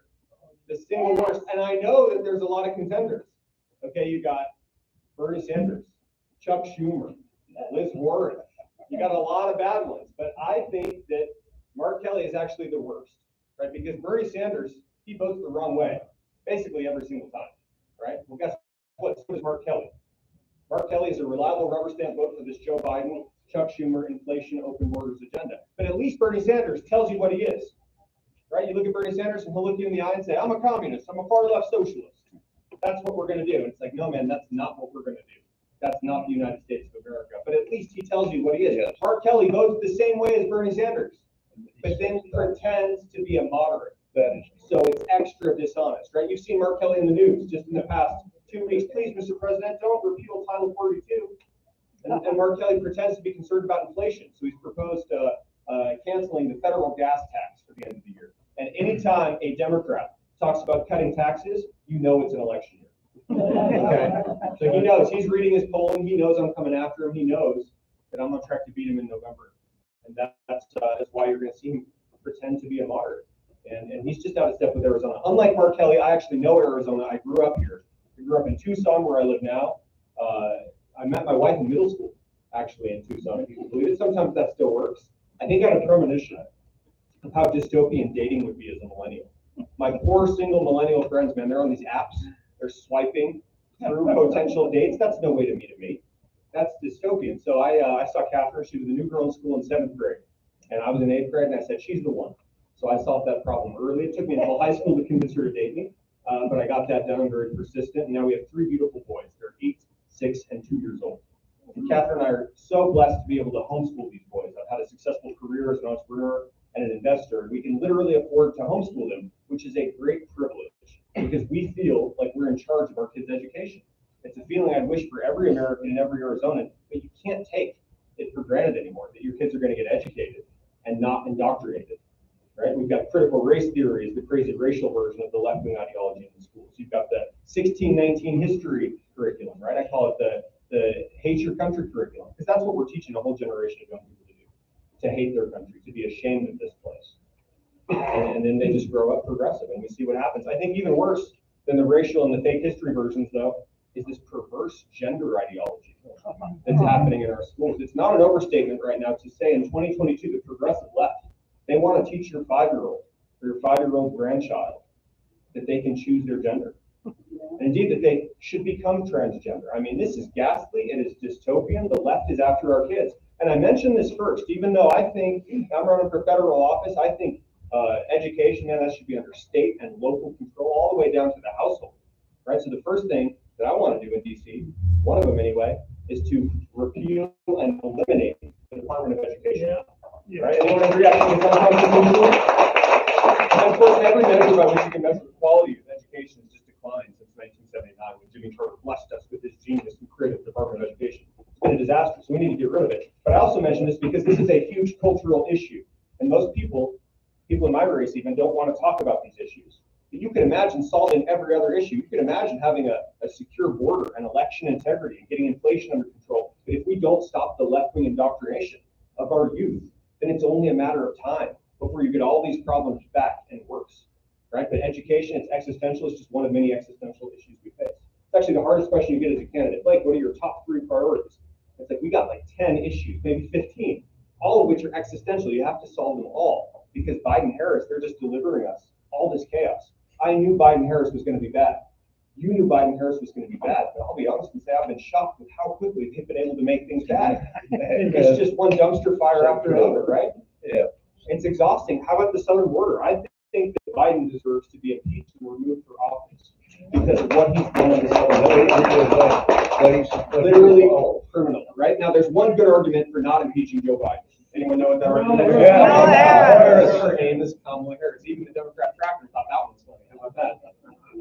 the single worst. And I know that there's a lot of contenders. Okay, you got Bernie Sanders, Chuck Schumer, Liz Warren. You got a lot of bad ones, but I think that Mark Kelly is actually the worst, right? Because Bernie Sanders, he votes the wrong way, basically every single time, right? Well, guess what? So does Mark Kelly. Mark Kelly is a reliable rubber stamp vote for this Joe Biden, Chuck Schumer, inflation, open borders agenda. But at least Bernie Sanders tells you what he is, right? You look at Bernie Sanders and he'll look you in the eye and say, I'm a communist, I'm a far left socialist. That's what we're going to do. And it's like, no, man, that's not what we're going to do. That's not the United States of America. But at least he tells you what he is. Yes. Mark Kelly votes the same way as Bernie Sanders, but then pretends to be a moderate. So it's extra dishonest, right? You've seen Mark Kelly in the news just in the past 2 weeks. Please, Mr. President, don't repeal Title 42. And Mark Kelly pretends to be concerned about inflation. So he's proposed canceling the federal gas tax for the end of the year. And anytime a Democrat talks about cutting taxes, you know it's an election year. Okay, so he knows, he's reading his polling, he knows I'm coming after him, he knows that I'm on track to beat him in November. And that's why you're going to see him pretend to be a moderate. And he's just out of step with Arizona. Unlike Mark Kelly, I actually know Arizona. I grew up here. I grew up in Tucson, where I live now. I met my wife in middle school, actually, in Tucson, if you can believe it. Sometimes that still works. I think I had a premonition of how dystopian dating would be as a millennial. My poor single millennial friends, man, they're on these apps. They're swiping through potential dates. That's no way to meet a mate. That's dystopian. So I saw Catherine. She was a new girl in school in 7th grade. And I was in 8th grade, and I said, she's the one. So I solved that problem early. It took me until high school to convince her to date me. But I got that done. I'm very persistent. And now we have 3 beautiful boys. They're 8, 6, and 2 years old. Catherine and I are so blessed to be able to homeschool these boys. I've had a successful career as an entrepreneur and an investor. We can literally afford to homeschool them, which is a great privilege because we feel like we're in charge of our kids' education. It's a feeling I wish for every American and every Arizonan, but you can't take it for granted anymore that your kids are going to get educated and not indoctrinated. Right? We've got critical race theory as the crazy racial version of the left-wing ideology in the schools. You've got the 1619 history curriculum, right? I call it the hate your country curriculum, because that's what we're teaching a whole generation of young people to do, to hate their country, to be ashamed of this place. And then they just grow up progressive, and we see what happens. I think even worse than the racial and the fake history versions, though, is this perverse gender ideology that's happening in our schools. It's not an overstatement right now to say in 2022 the progressive left, they want to teach your 5-year-old or your 5-year-old grandchild that they can choose their gender. And indeed, that they should become transgender. I mean, this is ghastly. It is dystopian. The left is after our kids. And I mentioned this first, even though I think I'm running for federal office, I think education, man, that should be under state and local control all the way down to the household, right? So the first thing that I want to do in DC, one of them anyway, is to repeal and eliminate the Department of Education. Right? Anyone agree? I think it's uncomfortable. And of course, every measure by which you can measure the quality of education has just declined since 1979 when Jimmy Carter blessed us with his genius and creative Department of Education. It's been a disaster, so we need to get rid of it. But I also mention this because this is a huge cultural issue. And most people in my race even, don't want to talk about these issues. But you can imagine solving every other issue. You can imagine having a secure border and election integrity and getting inflation under control. But if we don't stop the left-wing indoctrination of our youth, then it's only a matter of time before you get all these problems back and worse, right? But education, it's existential. It's just one of many existential issues we face. It's actually the hardest question you get as a candidate. Blake, what are your top 3 priorities? It's like we got like 10 issues, maybe 15, all of which are existential. You have to solve them all because Biden-Harris, they're just delivering us all this chaos. I knew Biden-Harris was going to be bad. You knew Biden-Harris was going to be bad, but I'll be honest and say I've been shocked with how quickly they've been able to make things bad. It's just one dumpster fire after another, right? Yeah. It's exhausting. How about the southern border? I think that Biden deserves to be impeached and removed from office because of what he's done in the southern border. Literally criminal, right? Now, there's one good argument for not impeaching Joe Biden. Anyone know what that argument is? Kamala Harris. Her name is Kamala Harris. Even the Democrat tracker thought that one was funny. How about that?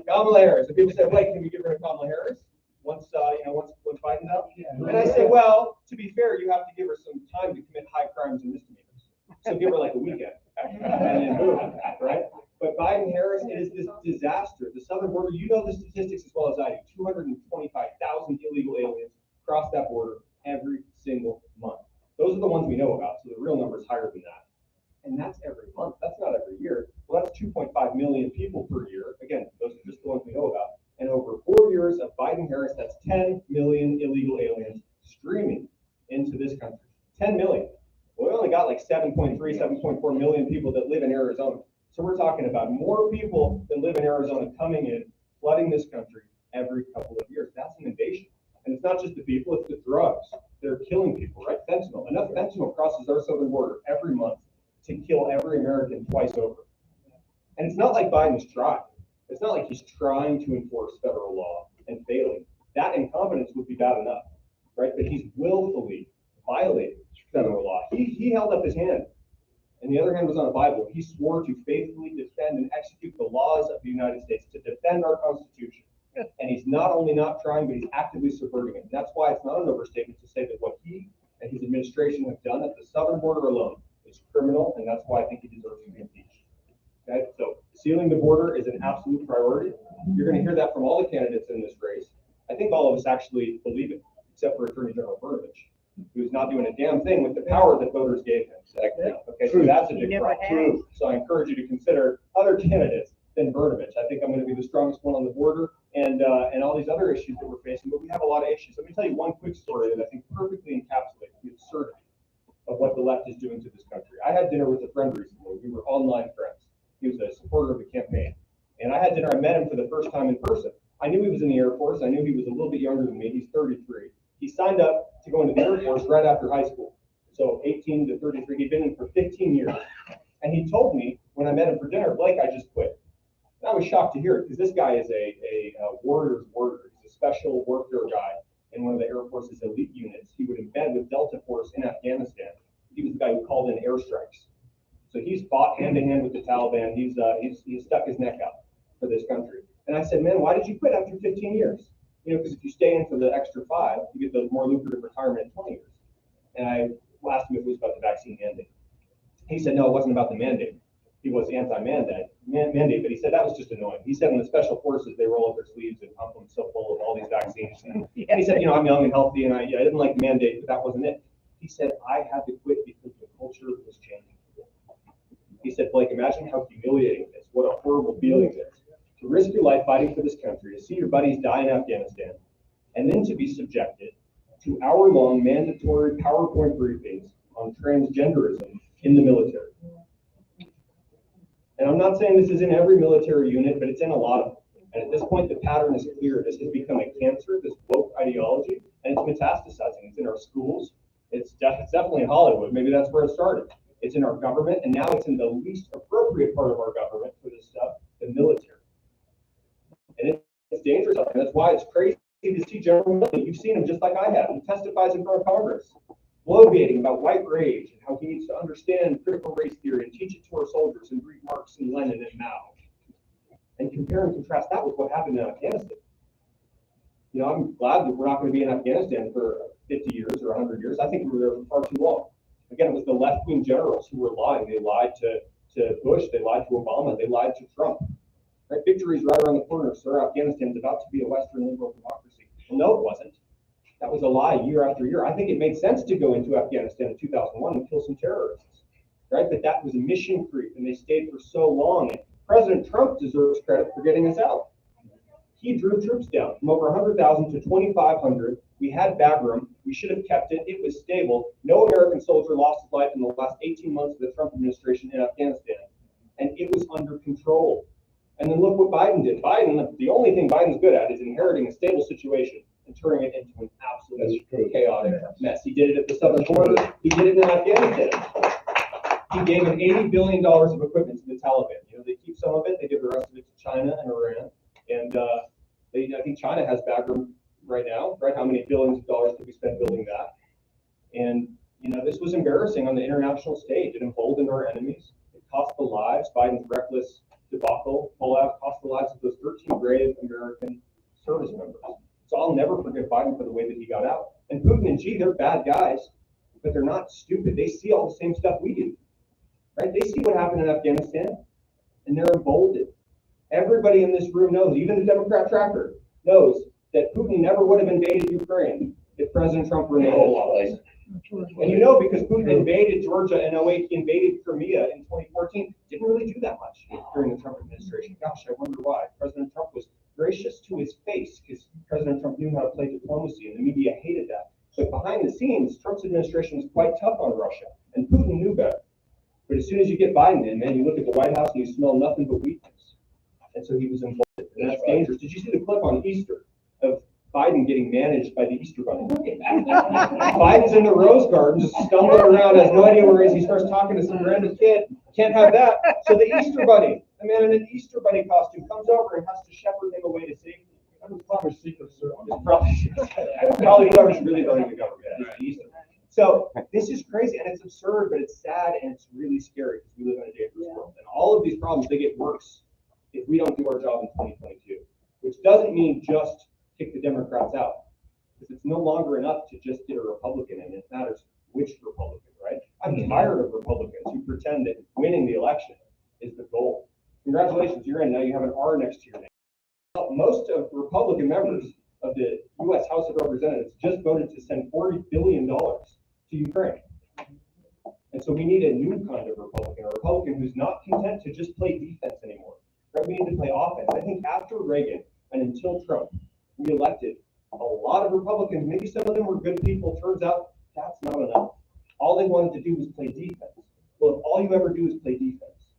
Kamala Harris. And people say, "Wait, can we get rid of Kamala Harris once Biden's out?" And I say, well, to be fair, you have to give her some time to commit high crimes and misdemeanors. So give her like a weekend, and then boom, right? But Biden-Harris, it is this disaster. The southern border. You know the statistics as well as I do. 225,000 illegal aliens cross that border every single month. Those are the ones we know about. So the real number is higher than that. And that's every month. That's not every year. Well, that's 2.5 million people per year. Again, those are just the ones we know about. And over 4 years of Biden-Harris, that's 10 million illegal aliens streaming into this country. 10 million. Well, we only got like 7.3, 7.4 million people that live in Arizona. So we're talking about more people that live in Arizona coming in, flooding this country every couple of years. That's an invasion. And it's not just the people, it's the drugs. They're killing people, right? Fentanyl. Enough fentanyl crosses our southern border every month to kill every American twice over. And it's not like Biden's trying. It's not like he's trying to enforce federal law and failing. That incompetence would be bad enough, right? But he's willfully violating federal law. He held up his hand, and the other hand was on a Bible. He swore to faithfully defend and execute the laws of the United States, to defend our Constitution. And he's not only not trying, but he's actively subverting it. And that's why it's not an overstatement to say that what he and his administration have done at the southern border alone is criminal, and that's why I think he deserves to be impeached. Okay, so sealing the border is an absolute priority. You're going to hear that from all the candidates in this race. I think all of us actually believe it, except for Attorney General Brnovich, who's not doing a damn thing with the power that voters gave him. Exactly. Okay, so that's a big problem. So I encourage you to consider other candidates than Brnovich. I think I'm going to be the strongest one on the border, and all these other issues that we're facing. But we have a lot of issues. Let me tell you one quick story that I think perfectly encapsulates the absurdity of what the left is doing to this country. I had dinner with a friend recently. We were online friends. He was a supporter of the campaign. And I had dinner. I met him for the first time in person. I knew he was in the Air Force. I knew he was a little bit younger than me. He's 33. He signed up to go into the Air Force right after high school. So 18 to 33. He'd been in for 15 years. And he told me when I met him for dinner, Blake, I just quit. And I was shocked to hear it because this guy is a warrior's warrior. He's a special warfare guy. in one of the Air Force's elite units. He would embed with Delta Force in Afghanistan. He was the guy who called in airstrikes. So he's fought hand to hand with the Taliban. He's stuck his neck out for this country. And I said, man, why did you quit after 15 years? You know, because if you stay in for the extra 5, you get the more lucrative retirement in 20 years. And I asked him if it was about the vaccine mandate. He said, no, it wasn't about the mandate. He was anti-mandate, but he said that was just annoying. He said in the special forces, they roll up their sleeves and pump them so full of all these vaccines. And he said, you know, I'm young and healthy, and I didn't like the mandate, but that wasn't it. He said, I had to quit because the culture was changing. He said, Blake, imagine how humiliating it is, what a horrible feeling it is, to risk your life fighting for this country, to see your buddies die in Afghanistan, and then to be subjected to hour-long mandatory PowerPoint briefings on transgenderism in the military. And I'm not saying this is in every military unit, but it's in a lot of them. And at this point, the pattern is clear. This has become a cancer, this woke ideology, and it's metastasizing. It's in our schools. It's definitely in Hollywood. Maybe that's where it started. It's in our government, and now it's in the least appropriate part of our government for this stuff, the military. And it's dangerous. And that's why it's crazy to see General Milley. You've seen him just like I have. He testifies in front of Congress, bloviating about white rage and how he needs to understand critical race theory and teach it to our soldiers and read Marx and Lenin and Mao. And compare and contrast that with what happened in Afghanistan. You know, I'm glad that we're not going to be in Afghanistan for 50 years or 100 years. I think we were there for far too long. Again, it was the left-wing generals who were lying. They lied to Bush, they lied to Obama, they lied to Trump. Right? Victory is right around the corner, sir. Afghanistan is about to be a Western liberal democracy. Well, no, it wasn't. That was a lie year after year. I think it made sense to go into Afghanistan in 2001 and kill some terrorists, right? But that was a mission creep, and they stayed for so long. And President Trump deserves credit for getting us out. He drew troops down from over 100,000 to 2,500. We had Bagram. We should have kept it. It was stable. No American soldier lost his life in the last 18 months of the Trump administration in Afghanistan, and it was under control. And then look what Biden did. Biden, the only thing Biden's good at is inheriting a stable situation and turning it into an absolute chaotic mess. He did it at the southern border. He did it in Afghanistan. He gave them $80 billion of equipment to the Taliban. You know, they keep some of it. They give the rest of it to China and Iran. And I think China has Bagram right now, right? How many billions of dollars did we spend building that? And, you know, this was embarrassing on the international stage. It emboldened our enemies. It cost the lives. Biden's reckless debacle pullout cost the lives of those 13 brave American service members. So I'll never forgive Biden for the way that he got out. And Putin and Xi, they're bad guys, but they're not stupid. They see all the same stuff we do, right? They see what happened in Afghanistan, and they're emboldened. Everybody in this room knows, even the Democrat tracker knows, that Putin never would have invaded Ukraine if President Trump were in the Oval Office. And you know, because Putin invaded Georgia in 2008, he invaded Crimea in 2014, didn't really do that much during the Trump administration. Gosh, I wonder why. President Trump was gracious to his face because President Trump knew how to play diplomacy, and the media hated that. But behind the scenes, Trump's administration was quite tough on Russia, and Putin knew better. But as soon as you get Biden in, man, you look at the White House and you smell nothing but weakness. And so he was involved, and that's dangerous. Did you see the clip on Easter of Biden getting managed by the Easter Bunny? Biden's in the Rose Garden, just stumbling around, has no idea where he is. He starts talking to some random kid. Can't have that. So the Easter Bunny, a man in an Easter Bunny costume, comes over and has to shepherd him away to safety. That was probably Secret Service. Probably whoever's really running the government. Easter. So this is crazy, and it's absurd, but it's sad, and it's really scary because we live in a dangerous world. And all of these problems, they get worse if we don't do our job in 2022, which doesn't mean just kick the Democrats out, because it's no longer enough to just get a Republican in. It matters which Republican, right? I'm tired of Republicans who pretend that winning the election is the goal. Congratulations, you're in. Now you have an R next to your name. Most of Republican members of the U.S. House of Representatives just voted to send $40 billion to Ukraine. And so we need a new kind of Republican, a Republican who's not content to just play defense anymore. Right? We need to play offense. I think after Reagan and until Trump, we elected a lot of Republicans. Maybe some of them were good people. Turns out that's not enough. All they wanted to do was play defense. Well, if all you ever do is play defense,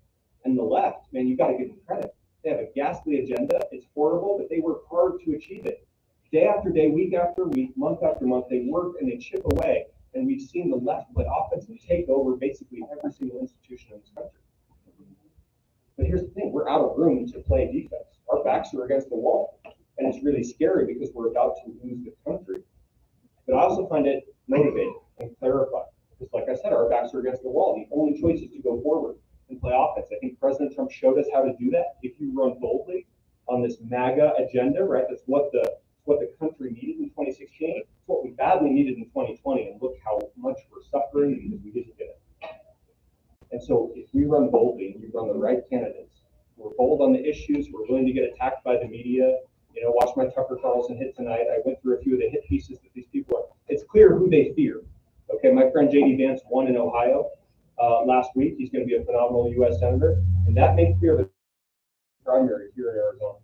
and the left, man, you got to give them credit. They have a ghastly agenda. It's horrible, but they work hard to achieve it. Day after day, week after week, month after month, they work and they chip away. And we've seen the left play offense and take over basically every single institution in this country. But here's the thing, we're out of room to play defense. Our backs are against the wall. And it's really scary because we're about to lose the country also find it motivating and clarifying. Because like I said, our backs are against the wall. The only choice is to go forward and play offense. I think President Trump showed us how to do that. If you run boldly on this MAGA agenda, right? That's what the country needed in 2016. It's what we badly needed in 2020. And look how much we're suffering because we didn't get it. And so if we run boldly and we run the right candidates, we're bold on the issues, we're willing to get attacked by the media. You know, watch my Tucker Carlson hit tonight. I went through a few of the hit pieces that these people are. It's clear who they fear. Okay, my friend J.D. Vance won in Ohio last week. He's going to be a phenomenal U.S. senator. And that made clear the primary here in Arizona.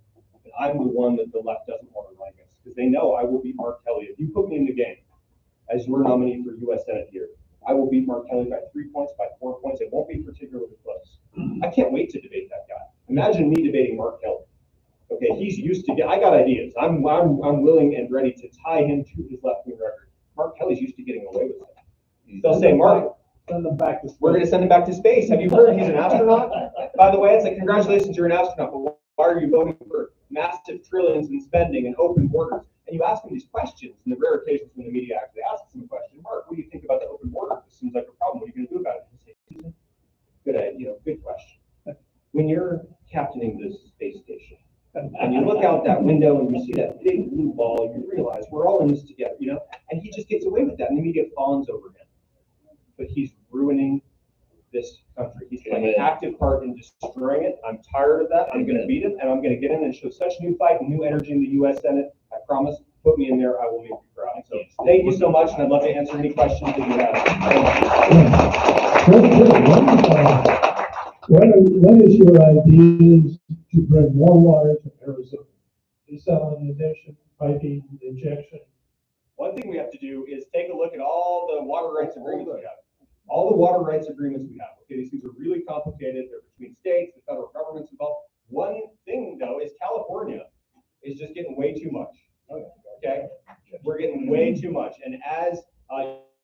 And I'm the one that the left doesn't want to run against because they know I will beat Mark Kelly. If you put me in the game as your nominee for U.S. Senate here, I will beat Mark Kelly by 3 points, by 4 points. It won't be particularly close. I can't wait to debate that guy. Imagine me debating Mark Kelly. Okay, he's used to I got ideas. I'm willing and ready to tie him to his left-wing record. Mark Kelly's used to getting away with it. They'll say, Mark, Send them back to space. we're going to send him back to space. Have you heard he's an astronaut? By the way, it's like, congratulations, you're an astronaut, but why are you voting for massive trillions in spending and open borders? And you ask him these questions, and the rare occasions when the media actually asks him a question, Mark, what do you think about the open borders? This seems like a problem. What are you going to do about it? Good question. When you're captaining this space station, and you look out that window and you see that big blue ball, you realize we're all in this together, and he just gets away with that, and the media fawns over him. But he's ruining this country. He's playing an active part in destroying it. I'm tired of that. I'm going to beat him, and I'm going to get in and show such new fight and new energy in the U.S. Senate. I promise, put me in there. I will make you proud. So thank you so much, and I'd love to answer any questions that you have. What is your ideas to bring more water to Arizona? Desalination, piping, injection? One thing we have to do is take a look at all the water rights agreements we have. All the water rights agreements we have. Okay, these things are really complicated. They're between states, the federal government's involved. One thing though is California is just getting way too much. Okay, we're getting way too much. And as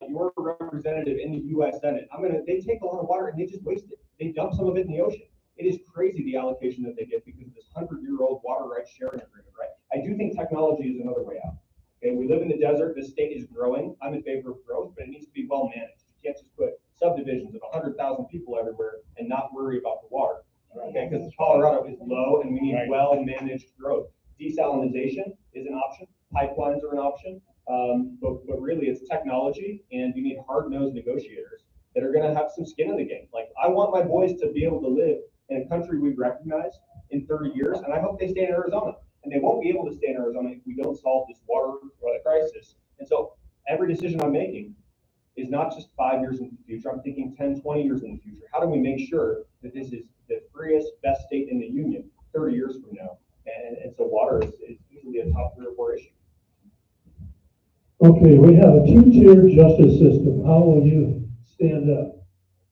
your representative in the U.S. Senate, they take a lot of water and they just waste it. They dump some of it in the ocean. It is crazy the allocation that they get because of this 100-year-old water rights sharing agreement, right? I do think technology is another way out. Okay, we live in the desert. This state is growing. I'm in favor of growth, but it needs to be well managed. You can't just put subdivisions of 100,000 people everywhere and not worry about the water. Okay, because Colorado is low and we need well-managed growth. Desalination is an option. Pipelines are an option. But really it's technology, and you need hard-nosed negotiators that are going to have some skin in the game. Like, I want my boys to be able to live in a country we recognize in 30 years, and I hope they stay in Arizona. And they won't be able to stay in Arizona if we don't solve this water crisis. And so every decision I'm making is not just 5 years in the future. I'm thinking 10, 20 years in the future. How do we make sure that this is the freest, best state in the union 30 years from now? And so water is easily a top 3 or 4 issue. Okay, we have a 2-tier justice system. How will you stand up?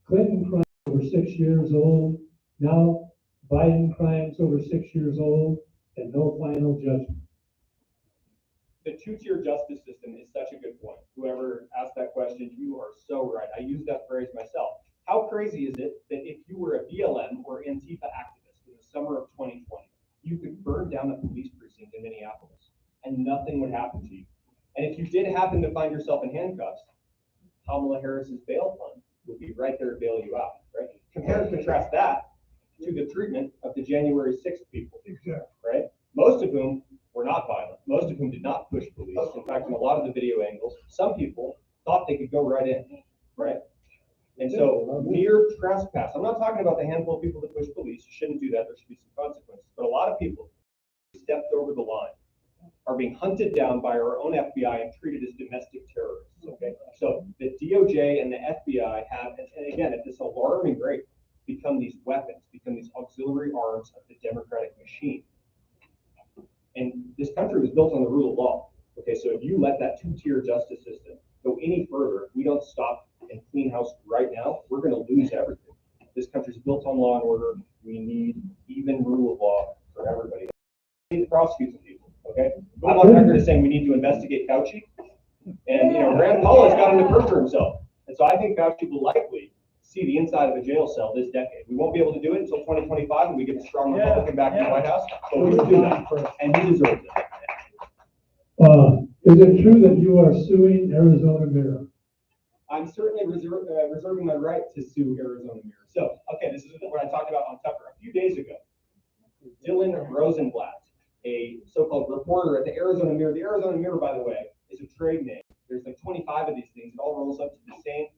Clinton crimes over 6 years old. Now Biden crimes over 6 years old, and no final judgment. The 2-tier justice system is such a good point. Whoever asked that question, you are so right. I use that phrase myself. How crazy is it that if you were a BLM or Antifa activist in the summer of 2020, you could burn down a police precinct in Minneapolis and nothing would happen to you? And if you did happen to find yourself in handcuffs, Kamala Harris's bail fund would be right there to bail you out, right? Compare and contrast that to the treatment of the January 6th people, right? Most of whom were not violent. Most of whom did not push police. In fact, in a lot of the video angles, some people thought they could go right in, right? And so mere trespass, I'm not talking about the handful of people that push police. You shouldn't do that. There should be some consequences. But a lot of people who stepped over the line are being hunted down by our own FBI and treated as domestic terrorists, okay? So the DOJ and the FBI have, and again, at this alarming rate, become these weapons, become these auxiliary arms of the democratic machine. And this country was built on the rule of law, okay? So if you let that 2-tier justice system go any further, if we don't stop and clean house right now, we're gonna lose everything. This country's built on law and order. We need even rule of law for everybody. We need to prosecute some people. Okay, I'm on record as saying we need to investigate Fauci, and Rand Paul has gotten to perjure himself, and so I think Fauci will likely see the inside of a jail cell this decade. We won't be able to do it until 2025 when we get a strong Republican back in the White House, but we will do that, and he deserves it. Is it true that you are suing Arizona Mirror? I'm certainly reserving my right to sue Arizona Mirror. So, okay, this is what I talked about on Tucker a few days ago. Dylan Rosenblatt, a so-called reporter at the Arizona Mirror. The Arizona Mirror, by the way, is a trade name. There's like 25 of these things. It all rolls up to the same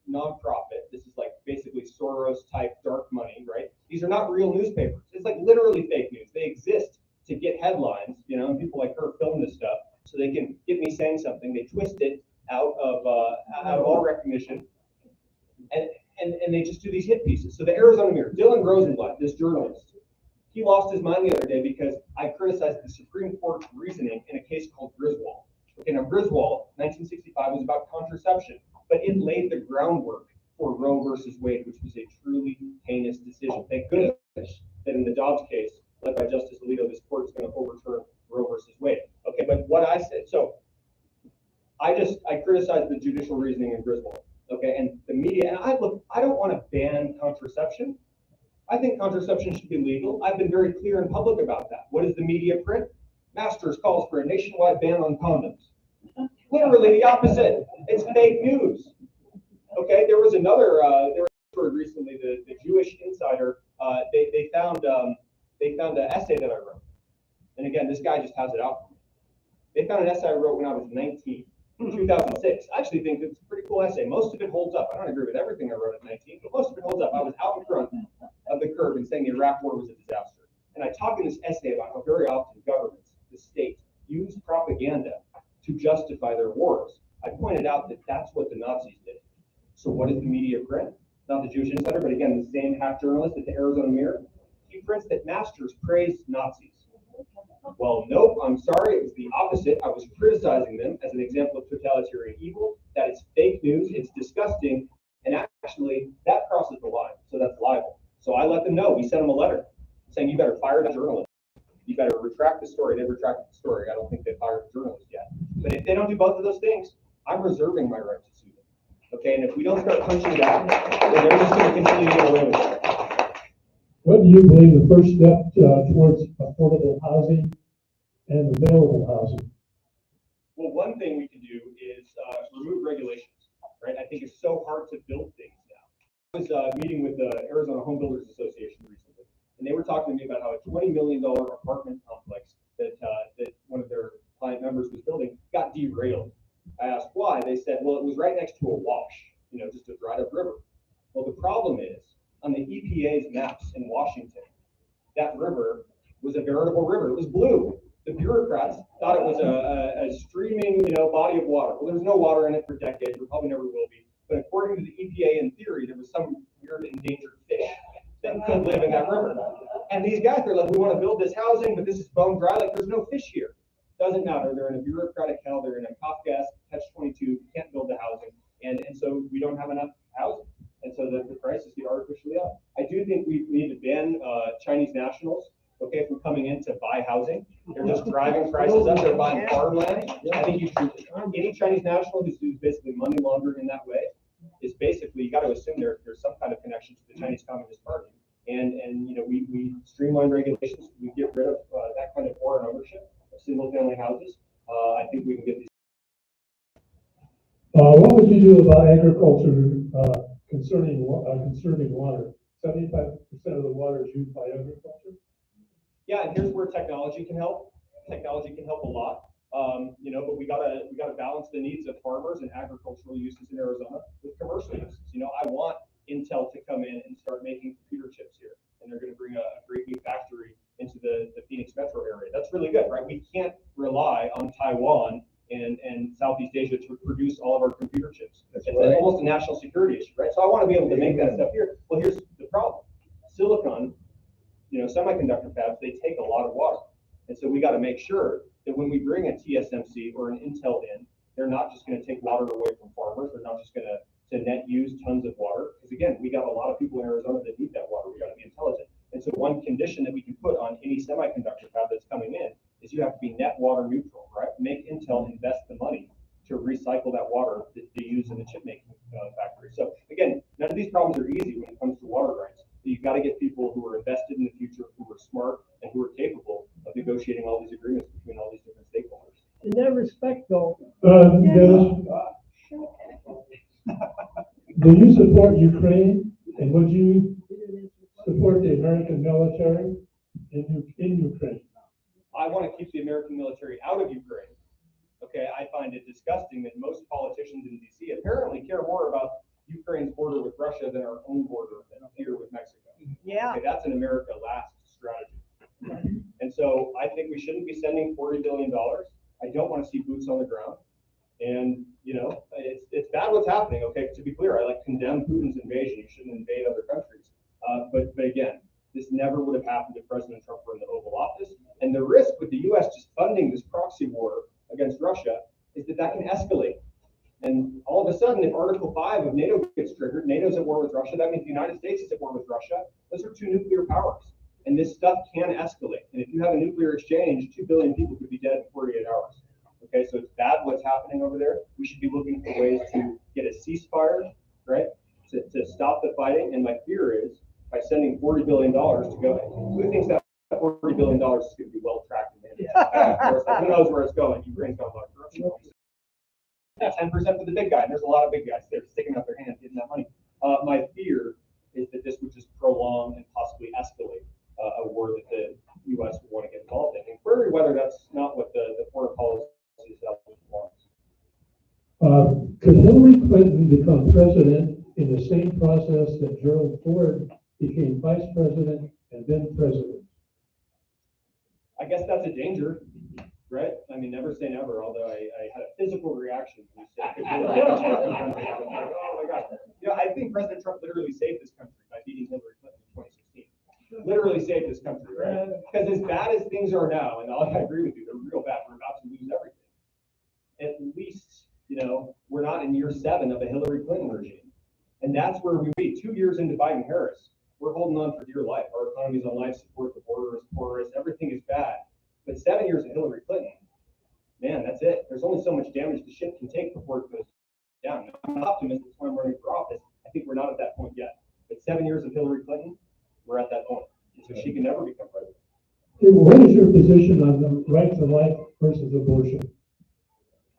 nonprofit. This is like basically Soros type dark money, right? These are not real newspapers. It's like literally fake news. They exist to get headlines, you know, and people like her film this stuff so they can get me saying something. They twist it out of all recognition, and they just do these hit pieces. So the Arizona Mirror, Dylan Rosenblatt, this journalist, he lost his mind the other day because I criticized the Supreme Court's reasoning in a case called Griswold. Okay, now Griswold, 1965, was about contraception, but it laid the groundwork for Roe versus Wade, which was a truly heinous decision. Thank goodness that in the Dobbs case, led by Justice Alito, this court is going to overturn Roe versus Wade. Okay, but what I said, so I criticized the judicial reasoning in Griswold. Okay, and the media, and I don't want to ban contraception. I think contraception should be legal. I've been very clear in public about that. What is the media print? Masters calls for a nationwide ban on condoms. Literally the opposite. It's fake news. Okay, there was another, recently, the Jewish Insider, they found an essay that I wrote. And again, this guy just has it out for me. They found an essay I wrote when I was 19, in 2006. I actually think it's a pretty cool essay. Most of it holds up. I don't agree with everything I wrote at 19, but most of it holds up. I was out in front of the curve and saying the Iraq War was a disaster. And I talk in this essay about how very often governments, the state, use propaganda to justify their wars. I pointed out that that's what the Nazis did. So what is the media print? Not the Jewish Insider, but again, the same hack journalist at the Arizona Mirror. He prints that Masters praised Nazis. Well, nope, I'm sorry, it was the opposite. I was criticizing them as an example of totalitarian evil. That is fake news, it's disgusting, and actually, that crosses the line, so that's libel. So I let them know. We sent them a letter saying, you better fire that journalist. You better retract the story. They retracted the story. I don't think they fired the journalist yet. But if they don't do both of those things, I'm reserving my right to sue them. Okay, and if we don't start punching back, then they're just going to continue to get away with it. What do you believe the first step towards affordable housing and available housing? Well, one thing we can do is remove regulations, right? I think it's so hard to build things now. I was meeting with the Arizona Home Builders Association recently, and they were talking to me about how a $20 million apartment complex that one of their client members was building got derailed. I asked why. They said, well, it was right next to a wash, you know, just a dried up river. Well, the problem is, on the EPA's maps in Washington, that river was a veritable river. It was blue. The bureaucrats thought it was a streaming, you know, body of water. Well, there's no water in it for decades. There probably never will be. But according to the EPA, in theory, there was some weird endangered fish that could live in that river. And these guys are like, we want to build this housing, but this is bone dry. Like, there's no fish here. Doesn't matter. They're in a bureaucratic hell. They're in a Kafkaesque catch-22. You can't build the housing. And so we don't have enough housing. And so the prices get artificially up. I do think we need to ban Chinese nationals, okay, from coming in to buy housing. They're just driving prices up. They're buying farmland. I think you should, any Chinese national who's basically money laundering in that way is basically, you got to assume there's some kind of connection to the Chinese Communist Party. And you know, we streamline regulations. We get rid of that kind of foreign ownership of single-family houses. I think we can get these. What would you do about agriculture concerning conserving water? 75% of the water is used by agriculture. Yeah, and here's where technology can help. Technology can help a lot. You know, but we gotta balance the needs of farmers and agricultural uses in Arizona with commercial uses. You know, I want Intel to come in and start making computer chips here, and they're going to bring a great new factory into the Phoenix metro area. That's really good, right? We can't rely on Taiwan and Southeast Asia to produce all of our computer chips. It's right. Almost a national security issue, right? So I want to be able to make that stuff here. Well, here's the problem. Silicon, you know, semiconductor fabs, they take a lot of water. And so we got to make sure that when we bring a TSMC or an Intel in, they're not just going to take water away from farmers. They're not just going to net use tons of water. Because again, we got a lot of people in Arizona that need that water. We got to be intelligent. And so one condition that we can put on any semiconductor fab that's coming in is you have to be net water neutral, right? Make Intel invest the money to recycle that water that they use in the chip making factory. So again, none of these problems are easy when it comes to water rights. You've got to get people who are invested in the future, who are smart, and who are capable of negotiating all these agreements between all these different stakeholders. In that respect, though, Dennis, do you support Ukraine, and would you support the American military in Ukraine? I want to keep the American military out of Ukraine. Okay, I find it disgusting that most politicians in DC apparently care more about Ukraine's border with Russia than our own border here with Mexico. Yeah. Okay, that's an America last strategy. And so I think we shouldn't be sending $40 billion. I don't want to see boots on the ground. And, you know, it's bad what's happening. Okay, to be clear, I condemn Putin's invasion. You shouldn't invade other countries. But again, this never would have happened if President Trump were in the Oval Office. And the risk with the U.S. just funding this proxy war against Russia is that that can escalate. And all of a sudden, if Article 5 of NATO gets triggered, NATO's at war with Russia, that means the United States is at war with Russia. Those are two nuclear powers. And this stuff can escalate. And if you have a nuclear exchange, 2 billion people could be dead in 48 hours. Okay, so it's bad what's happening over there. We should be looking for ways to get a ceasefire, right? To stop the fighting. And my fear is by sending $40 billion to go, who thinks that $40 billion is going to be well tracked and managed? Who knows where it's going? Ukraine's got a lot of corruption. 10% for the big guy. And there's a lot of big guys there sticking out their hands getting that money. My fear is that this would just prolong and possibly escalate a war that the U.S. would want to get involved in. And query whether that's not what the foreign policy establishment wants. Could Hillary Clinton become president in the same process that Gerald Ford became vice president and then president? I guess that's a danger, right? I mean, never say never, although I had a physical reaction when you said, oh my God. You know, I think President Trump literally saved this country by beating Hillary Clinton in 2016. Literally saved this country, right? Because as bad as things are now, and I agree with you, they're real bad. We're about to lose everything. At least, you know, we're not in year 7 of a Hillary Clinton regime. And that's where we be. 2 years into Biden-Harris, we're holding on for dear life. Our economy's on life support, the border is porous, everything is bad. But 7 years of Hillary Clinton, man, that's it. There's only so much damage the ship can take before it goes down. I'm an optimist when I'm running for office. I think we're not at that point yet. But 7 years of Hillary Clinton, we're at that point. So she can never become president. What is your position on the right to life versus abortion?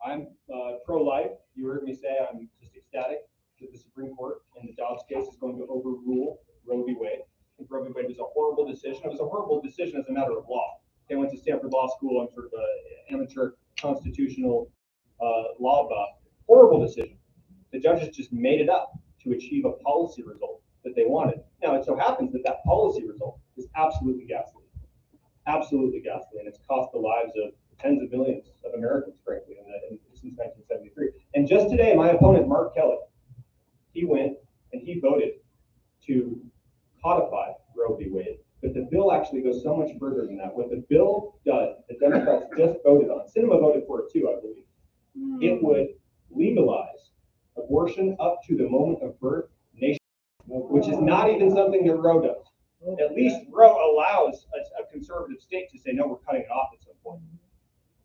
I'm pro-life. You heard me say I'm just ecstatic that the Supreme Court in the Dobbs case is going to overrule Roe v. Wade. I think Roe v. Wade was a horrible decision. It was a horrible decision as a matter of law. I went to Stanford Law School. I'm sort of an amateur constitutional law buff. Horrible decision. The judges just made it up to achieve a policy result that they wanted. Now, it so happens that that policy result is absolutely ghastly. Absolutely ghastly. And it's cost the lives of tens of millions of Americans, frankly, since 1973. And just today, my opponent, Mark Kelly, he went and he voted to codify Roe v. Wade. But the bill actually goes so much further than that. What the bill does, the Democrats just voted on, Sinema voted for it too, I believe. It would legalize abortion up to the moment of birth nationwide, which is not even something that Roe does. At least Roe allows a conservative state to say, no, we're cutting it off at some point.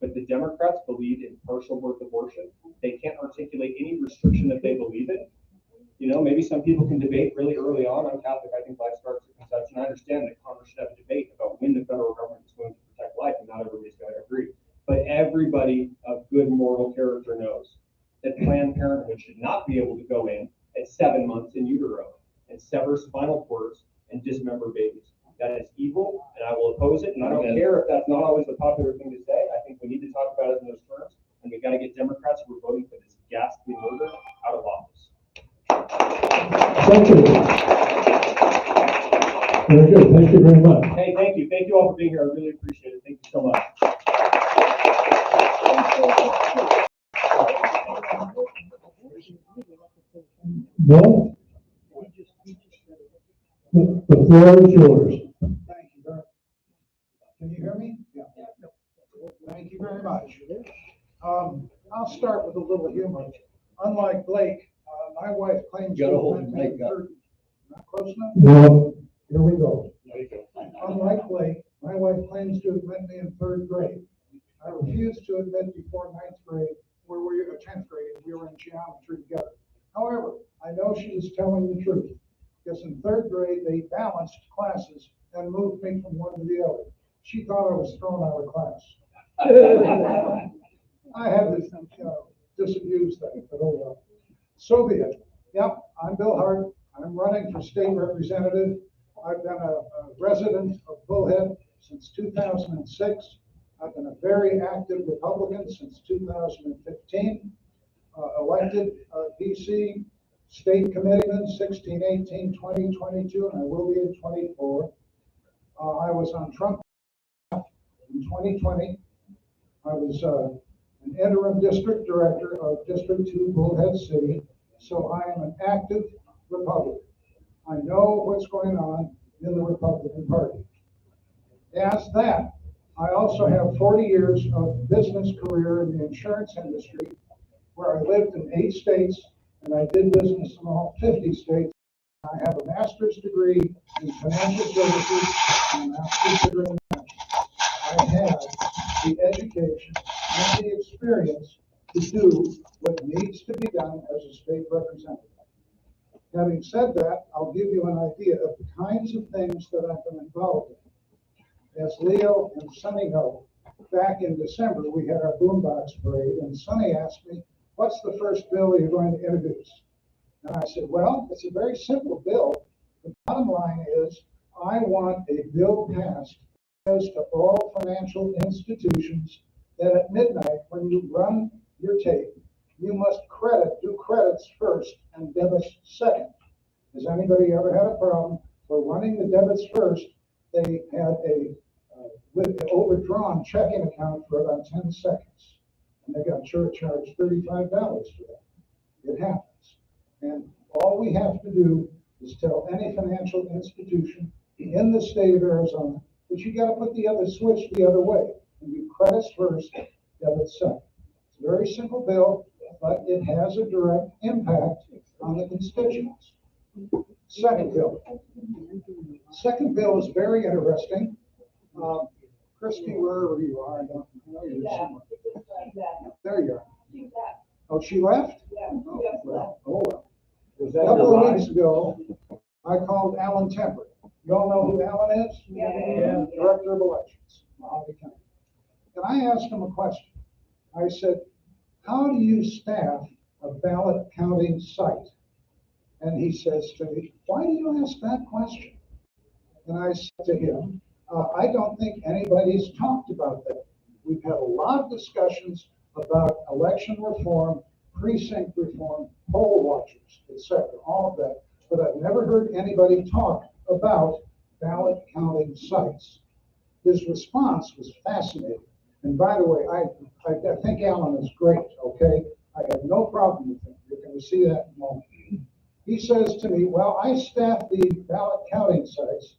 But the Democrats believe in partial birth abortion. They can't articulate any restriction that they believe in. You know, maybe some people can debate really early on. I'm Catholic. I think life starts at conception. I understand that Congress should have a debate about when the federal government is going to protect life, and not everybody's going to agree. But everybody of good moral character knows that Planned Parenthood should not be able to go in at 7 months in utero and sever spinal cords and dismember babies. That is evil, and I will oppose it. And I don't care if that's not always the popular thing to say. I think we need to talk about it in those terms, and we've got to get Democrats who are voting for this ghastly murder out of office. Thank you. Very good. Thank you very much. Hey, thank you. Thank you all for being here. I really appreciate it. Thank you so much. No? The floor is yours. Thank you very much. Can you hear me? Yeah. Thank you very much. I'll start with a little humor. Unlike Blake, my wife claims You gotta to hold have the met me mic in up. third. Not close enough? No. Here we go. Unlike Blake, my wife claims to have met me in 3rd grade. I refused to admit before 9th grade, where we were 10th grade, we were in geometry together. However, I know she is telling the truth, because in 3rd grade, they balanced classes and moved me from one to the other. She thought I was thrown out of class. I had to, disabuse that, but oh well. So be it. Yep, I'm Bill Hardt. I'm running for state representative. I've been a resident of Bullhead since 2006. I've been a very active Republican since 2015. Elected PC state committeeman 16, 18, 20, 22, and I will be in 24. I was on Trump in 2020. I was an interim district director of District 2 Bullhead City, so I am an active Republican. I know what's going on in the Republican Party. As that, I also have 40 years of business career in the insurance industry, where I lived in 8 states and I did business in all 50 states. I have a master's degree in financial services and a master's degree in management. I have the education and the experience to do what needs to be done as a state representative. Having said that, I'll give you an idea of the kinds of things that I've been involved in. As Leo and Sonny know, back in December, we had our boombox parade, and Sonny asked me, what's the first bill you're going to introduce? And I said, well, it's a very simple bill. The bottom line is, I want a bill passed as to all financial institutions that at midnight, when you run your tape, you must do credits first and debits second. Has anybody ever had a problem for running the debits first? They had with an overdrawn checking account for about 10 seconds, and they got charged $35 for that. It happens. And all we have to do is tell any financial institution in the state of Arizona that you got to put the other switch the other way and do credits first, debits second. It's a very simple bill, but it has a direct impact on the constituents. Second bill. Second bill is very interesting. Christy, wherever you are, I know you're somewhere. There you are. Oh, she left? Oh, well. A couple of weeks ago, I called Alan Temper. You all know who Alan is? Yeah. Director of Elections, Mohave County. And I asked him a question. I said, how do you staff a ballot counting site? And he says to me, why do you ask that question? And I said to him, I don't think anybody's talked about that. We've had a lot of discussions about election reform, precinct reform, poll watchers, etc., all of that, but I've never heard anybody talk about ballot counting sites. His response was fascinating. And by the way, I think Alan is great, okay? I have no problem with him. You're going to see that in a moment. He says to me, well, I staff the ballot counting sites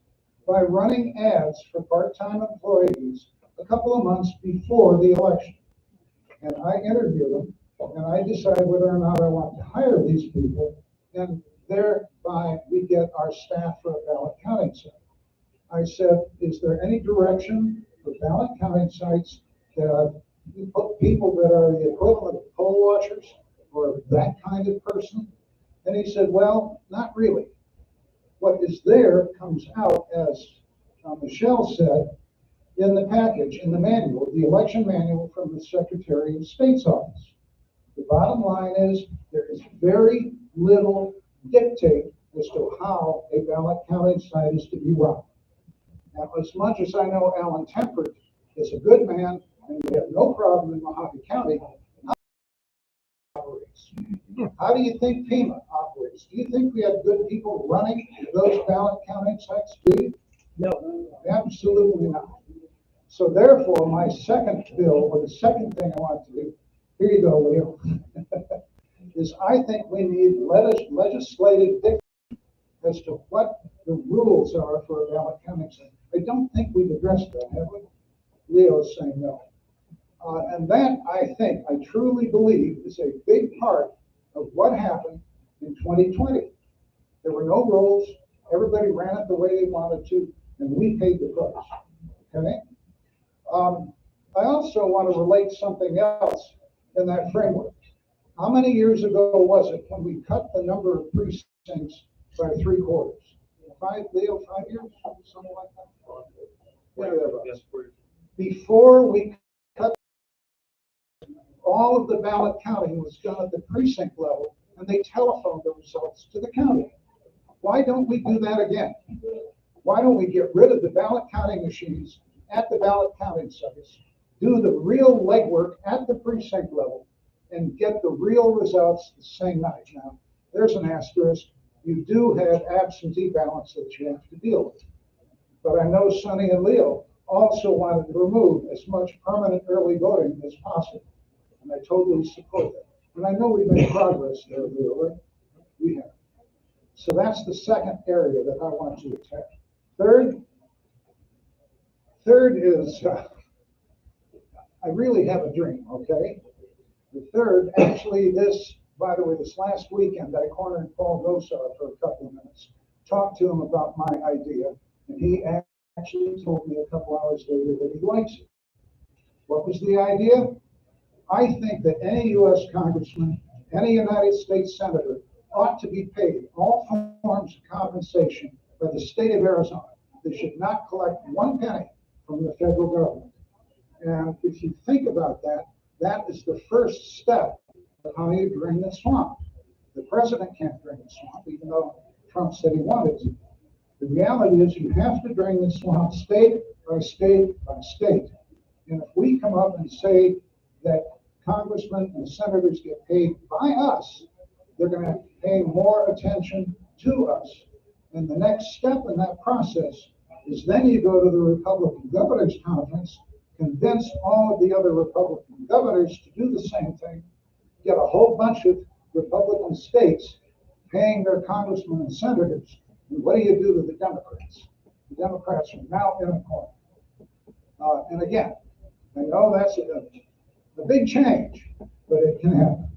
by running ads for part-time employees a couple of months before the election. And I interview them, and I decide whether or not I want to hire these people, and thereby we get our staff for a ballot counting site. I said, is there any direction for ballot counting sites that you put people that are the equivalent of poll watchers or that kind of person? And he said, well, not really. What is there comes out, as Michele said, in the package, in the manual, the election manual from the Secretary of State's office. The bottom line is there is very little dictate as to how a ballot counting site is to be run. Now, as much as I know Alan Temper is a good man and we have no problem in Mohave County, how do you think FEMA operates? Do you think we have good people running those ballot counting sites? Do you? No, absolutely not. So therefore, my second bill, or the second thing I want to do, here you go, Leo, is I think we need legislative dictation as to what the rules are for a ballot counting site. I don't think we've addressed that, have we? Leo is saying no. And that, I truly believe, is a big part of what happened in 2020. There were no rules. Everybody ran it the way they wanted to, and we paid the price. Okay? I also want to relate something else in that framework. How many years ago was it when we cut the number of precincts by 3/4? 5, Leo, 5 years? Something like that? Yeah, before we cut, All of the ballot counting was done at the precinct level, and they telephoned the results to the county. Why don't we do that again? Why don't we get rid of the ballot counting machines at the ballot counting sites, do the real legwork at the precinct level, and get the real results the same night? Now, there's an asterisk. You do have absentee ballots that you have to deal with. But I know Sonny and Leo also wanted to remove as much permanent early voting as possible. And I totally support that. And I know we've made progress there, Leo, right? We have. So that's the second area that I want to attack. Third is, I really have a dream, okay? The third, actually this, by the way, this last weekend, I cornered Paul Gosar for a couple of minutes, talked to him about my idea, and he actually told me a couple hours later that he likes it. What was the idea? I think that any U.S. congressman, any United States senator ought to be paid all forms of compensation by the state of Arizona. They should not collect 1 penny from the federal government. And if you think about that, that is the first step of how you drain the swamp. The president can't drain the swamp, even though Trump said he wanted to. The reality is you have to drain the swamp state by state by state. And if we come up and say that congressmen and senators get paid by us, they're going to pay more attention to us. And the next step in that process is then you go to the Republican Governors Conference, convince all of the other Republican governors to do the same thing, get a whole bunch of Republican states paying their congressmen and senators. And what do you do to the Democrats? The Democrats are now in a corner. And again, I know that's a big change, but it can happen.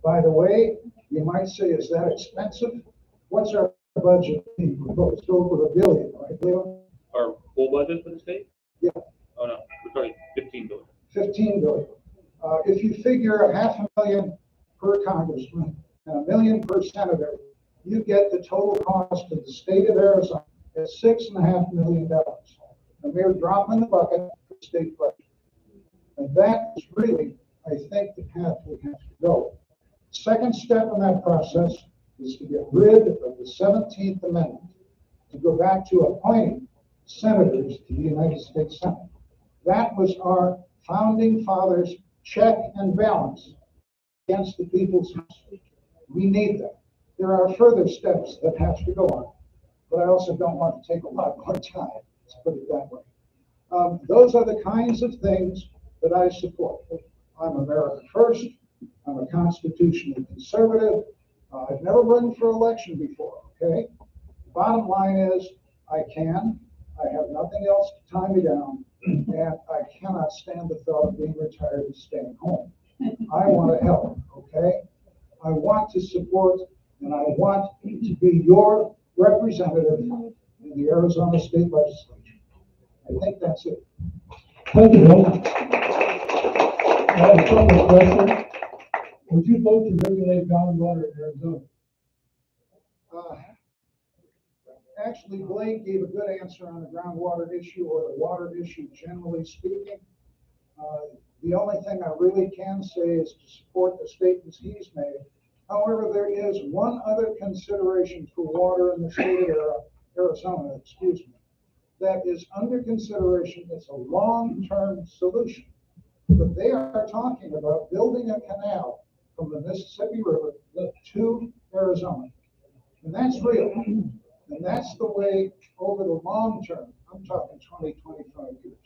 By the way, you might say, is that expensive? What's our budget being proposed? Over $1 billion, right, Leo? Our full budget for the state? Yeah. Oh no, we're talking 15 billion. 15 billion. If you figure $500,000 per congressman and $1 million per senator, you get the total cost of the state of Arizona at $6.5 million. A mere drop in the bucket for the state budget. And that is really, I think, the path we have to go. Second step in that process is to get rid of the 17th Amendment, to go back to appointing senators to the United States Senate. That was our founding fathers' check and balance against the people's house. We need that. There are further steps that have to go on, but I also don't want to take a lot more time, let's put it that way. Those are the kinds of things that I support. I'm America First. I'm a constitutional conservative. I've never run for election before, okay? Bottom line is, I have nothing else to tie me down, and I cannot stand the thought of being retired and staying home. I want to help, okay? I want to support, and I want to be your representative in the Arizona State Legislature. I think that's it. Thank you, Bill. I have a couple of questions. Would you vote to regulate groundwater in Arizona? Actually, Blake gave a good answer on the groundwater issue or the water issue, generally speaking. The only thing I really can say is to support the statements he's made. However, there is one other consideration for water in the state of Arizona, that is under consideration. It's a long-term solution. But they are talking about building a canal from the Mississippi River to Arizona. And that's real. And that's the way, over the long term, I'm talking 20, 25 years,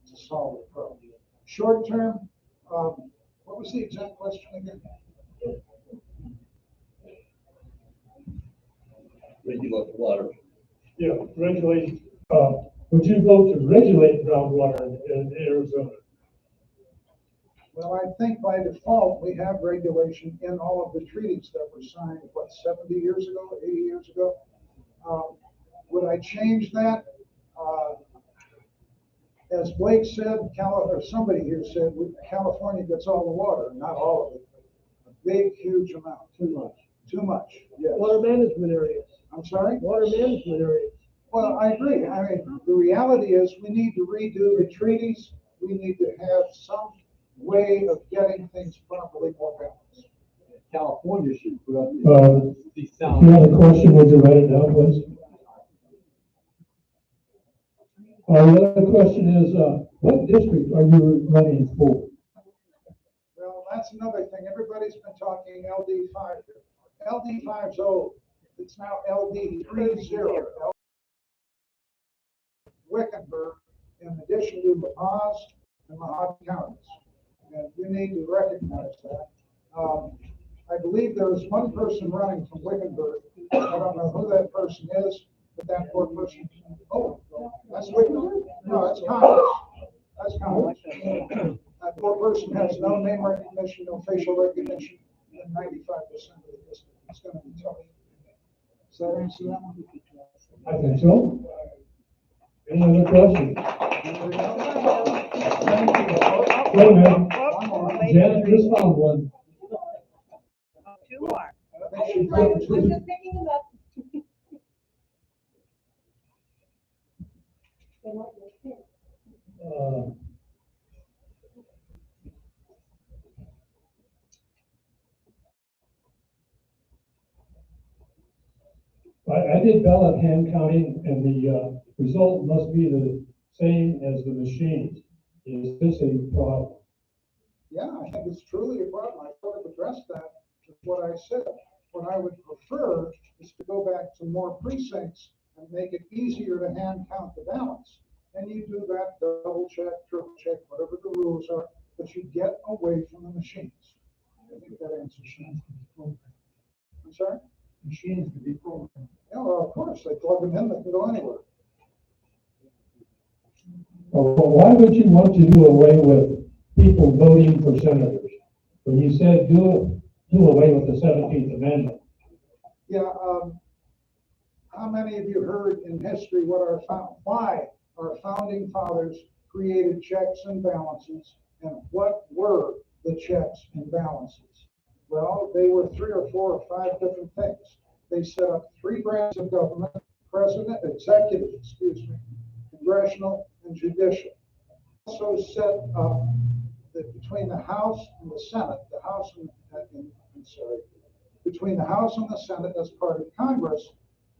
to solve the problem. Short term, what was the exact question again? Regulate water. Yeah, regulate. Would you vote to regulate groundwater in Arizona? Well, I think by default, we have regulation in all of the treaties that were signed, 70 years ago, 80 years ago? Would I change that? As Blake said, or somebody here said, California gets all the water, not all of it, but a big, huge amount. Too much. Too much, yes. Water management areas. I'm sorry? Water management areas. Well, I agree. I mean, the reality is we need to redo the treaties. We need to have some way of getting things properly more balanced. California should put up If you have a question, would you write it down, please? The other question is, what district are you running for? Well, that's another thing. Everybody's been talking LD5. LD5's old. It's now LD30. Wickenburg, in addition to Mohave and Mohave counties. And you need to recognize that. I believe there is one person running from Wickenburg. I don't know who that person is, but that poor person. Oh, that's Wickenburg? No, that's Congress. That's Congress. That poor person has no name recognition, no facial recognition, and 95% of the district. It's going to be tough. Does that answer that one? I think so. Any other questions? Wait a minute. Janet just found one. Two more. I'm just picking them up. I did ballot hand counting, and the result must be the same as the machines. Is this a problem? Yeah, I think it's truly a problem. I sort of addressed that with what I said. What I would prefer is to go back to more precincts and make it easier to hand count the ballots. And you do that double check, triple check, whatever the rules are, but you get away from the machines. I think that answers that. I'm sorry? Machines can be programmed. Yeah, well, of course, they plug them in, they can go anywhere. Well, why would you want to do away with people voting for senators? When you said do away with the 17th Amendment. Yeah, how many of you heard in history why our founding fathers created checks and balances, and what were the checks and balances? Well, they were 3 or 4 or 5 different things. They set up 3 branches of government: executive, congressional, and judicial. Also set up between the House and the Senate, between the House and the Senate as part of Congress,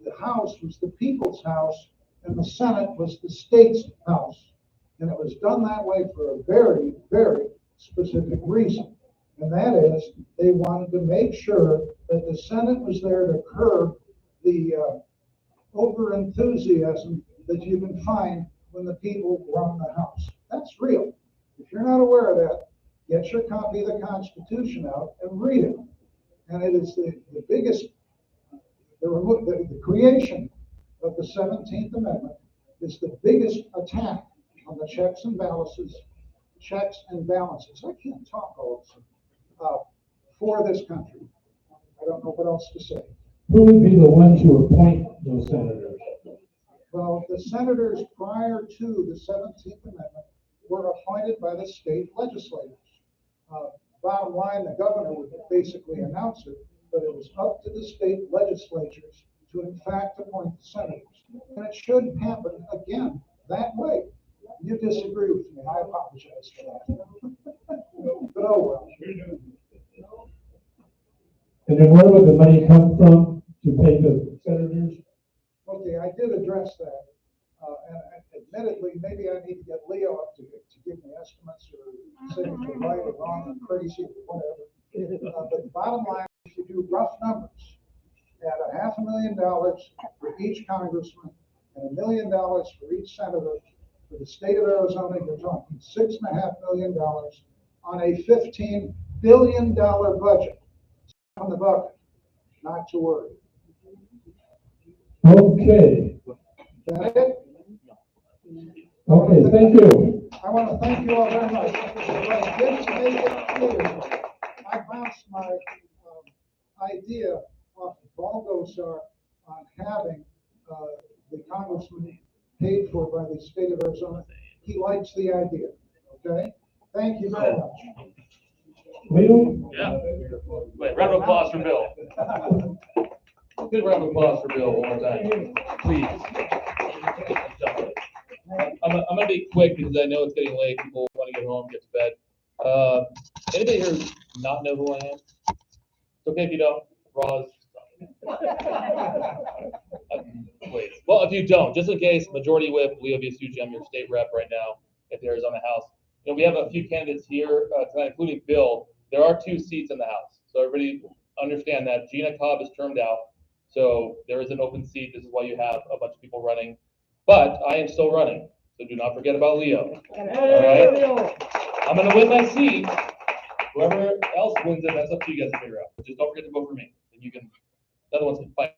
the House was the people's house and the Senate was the state's house. And it was done that way for a very, very specific reason. And that is, they wanted to make sure that the Senate was there to curb the over-enthusiasm that you can find when the people run the House. That's real. If you're not aware of that, get your copy of the Constitution out and read it. And it is the biggest, the creation of the 17th Amendment is the biggest attack on the checks and balances. I can't talk all of them, for this country. I don't know what else to say. Who would be the ones who appoint those senators? Well, the senators prior to the 17th Amendment were appointed by the state legislators. Bottom line, the governor would basically announce it, but it was up to the state legislatures to in fact appoint the senators. And it should happen again that way. You disagree with me, I apologize for that. But oh well. And then where would the money come from to pay the senators? Okay, I did address that. And admittedly, maybe I need to get Leo up to give me estimates or say if you're right or wrong or crazy or whatever. But the bottom line, if you do rough numbers, at $500,000 for each congressman and $1 million for each senator, for the state of Arizona, you're talking $6.5 million on a $15 billion budget. On the bucket, not to worry. Okay. Is that it? Okay, thank you. I want to thank you all very much. But I did make it clear. I bounced my idea off of Paul Gosar on having the congressman paid for by the state of Arizona. He likes the idea. Okay? Thank you very much. Leo? Yeah. Wait, round of applause for Bill. Good round of applause for Bill one more time, please. I'm gonna be quick because I know it's getting late. People want to get home, get to bed. Anybody here not know who I am? It's okay if you don't. Roz. Wait. Well, if you don't, just in case, Majority Whip Leo Biasucci, I'm your state rep right now at the Arizona House. You know, we have a few candidates here tonight, including Bill. There are 2 seats in the House, so everybody understand that. Gina Cobb is termed out, so there is an open seat. This is why you have a bunch of people running. But I am still running, so do not forget about Leo. All right? I'm going to win my seat. Whoever else wins it, that's up to you guys to figure out. But just don't forget to vote for me. Then you can, the other ones can fight.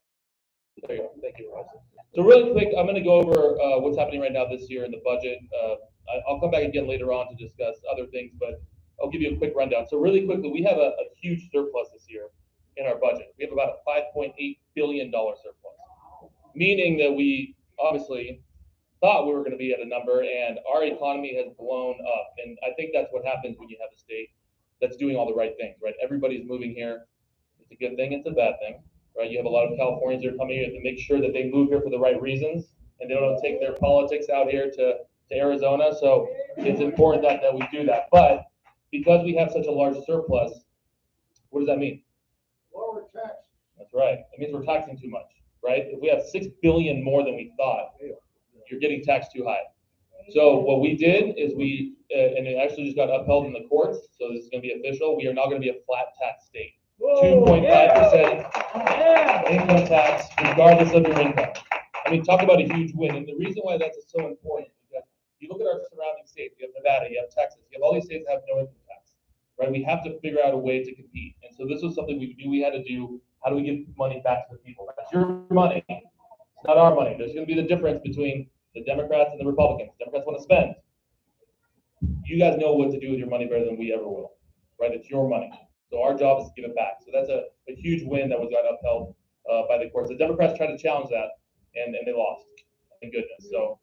There you go. Thank you, Ross. So really quick, I'm going to go over what's happening right now this year in the budget. I'll come back again later on to discuss other things, but I'll give you a quick rundown. So really quickly, we have a huge surplus this year in our budget. We have about a $5.8 billion surplus, meaning that we obviously thought we were going to be at a number, and our economy has blown up. And I think that's what happens when you have a state that's doing all the right things, right? Everybody's moving here. It's a good thing, it's a bad thing, right? You have a lot of Californians that are coming here to make sure that they move here for the right reasons, and they don't take their politics out here to Arizona. So it's important that we do that. But because we have such a large surplus, what does that mean? Lower tax. That's right. It means we're taxing too much, right? If we have $6 billion more than we thought, you're getting taxed too high. So what we did is and it actually just got upheld in the courts, so this is going to be official. We are now going to be a flat tax state. 2.5% income tax, regardless of your income. I mean, talk about a huge win. And the reason why that's so important is because you look at our surrounding states. You have Nevada, you have Texas, you have all these states that have no income tax, right? We have to figure out a way to compete. And so this was something we knew we had to do. How do we give money back to the people? That's your money. It's not our money. There's going to be the difference between the Democrats and the Republicans. Democrats want to spend. You guys know what to do with your money better than we ever will, right? It's your money. So our job is to give it back. So that's a huge win that got upheld by the courts. The Democrats tried to challenge that, and they lost. Thank goodness. So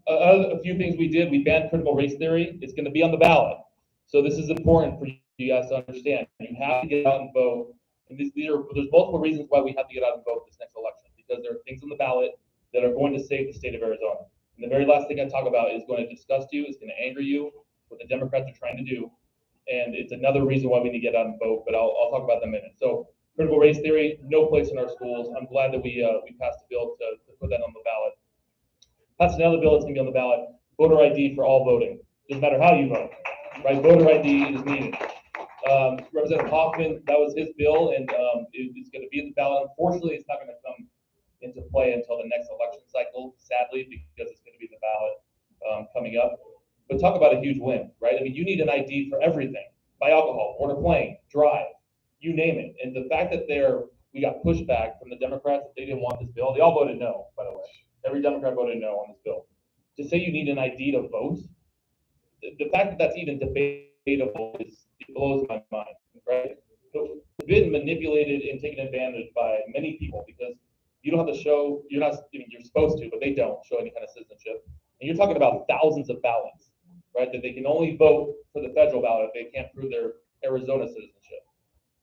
a few things we did. We banned critical race theory. It's going to be on the ballot. So this is important for you guys to understand. You have to get out and vote. And there's multiple reasons why we have to get out and vote this next election, because there are things on the ballot that are going to save the state of Arizona. And the very last thing I talk about is going to disgust you, is going to anger you, what the Democrats are trying to do. And it's another reason why we need to get out and vote, but I'll talk about that in a minute. So critical race theory, no place in our schools. I'm glad that we passed a bill to put that on the ballot. Passed another bill that's going to be on the ballot, voter ID for all voting. Doesn't matter how you vote, right? Voter ID is needed. Representative Hoffman, that was his bill, and it's going to be in the ballot. Unfortunately, it's not going to come into play until the next election cycle, sadly, because it's going to be in the ballot coming up. But talk about a huge win, right? I mean, you need an ID for everything. Buy alcohol, order plane, drive, you name it. And the fact that we got pushback from the Democrats that they didn't want this bill, they all voted no, by the way. Every Democrat voted no on this bill. To say you need an ID to vote, the fact that that's even debatable it blows my mind, right? It's been manipulated and taken advantage by many people because you don't have to show, you're supposed to, but they don't show any kind of citizenship. And you're talking about thousands of ballots, right? That they can only vote for the federal ballot if they can't prove their Arizona citizenship.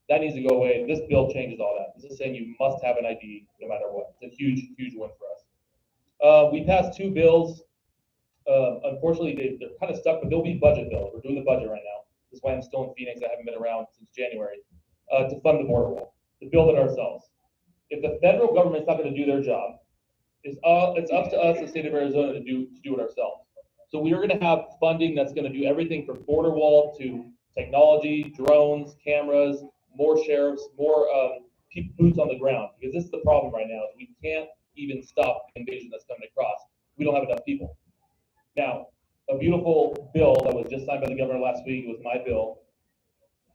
That needs to go away. This bill changes all that. This is saying you must have an ID no matter what. It's a huge, huge win for us. We passed 2 bills. Unfortunately, they're kind of stuck, but they'll be budget bills. We're doing the budget right now. That's why I'm still in Phoenix. I haven't been around since January to fund the border wall, to build it ourselves. If the federal government's not going to do their job, it's up to us, the state of Arizona, to do it ourselves. So we are going to have funding that's going to do everything from border wall to technology, drones, cameras, more sheriffs, more boots on the ground. Because this is the problem right now: is we can't even stop the invasion that's coming across. We don't have enough people. Now, a beautiful bill that was just signed by the governor last week, it was my bill,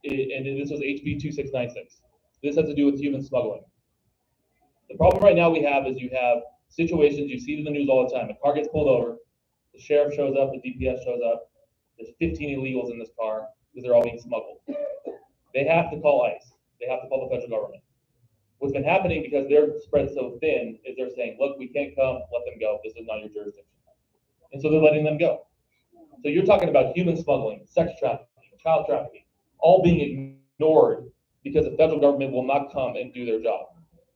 and this was HB 2696. This has to do with human smuggling. The problem right now we have is you have situations, you see it in the news all the time. A car gets pulled over, the sheriff shows up, the DPS shows up, there's 15 illegals in this car because they're all being smuggled. They have to call ICE. They have to call the federal government. What's been happening, because they're spread so thin, is they're saying, look, we can't come, let them go. This is not your jurisdiction. And so they're letting them go. So you're talking about human smuggling, sex trafficking, child trafficking, all being ignored because the federal government will not come and do their job.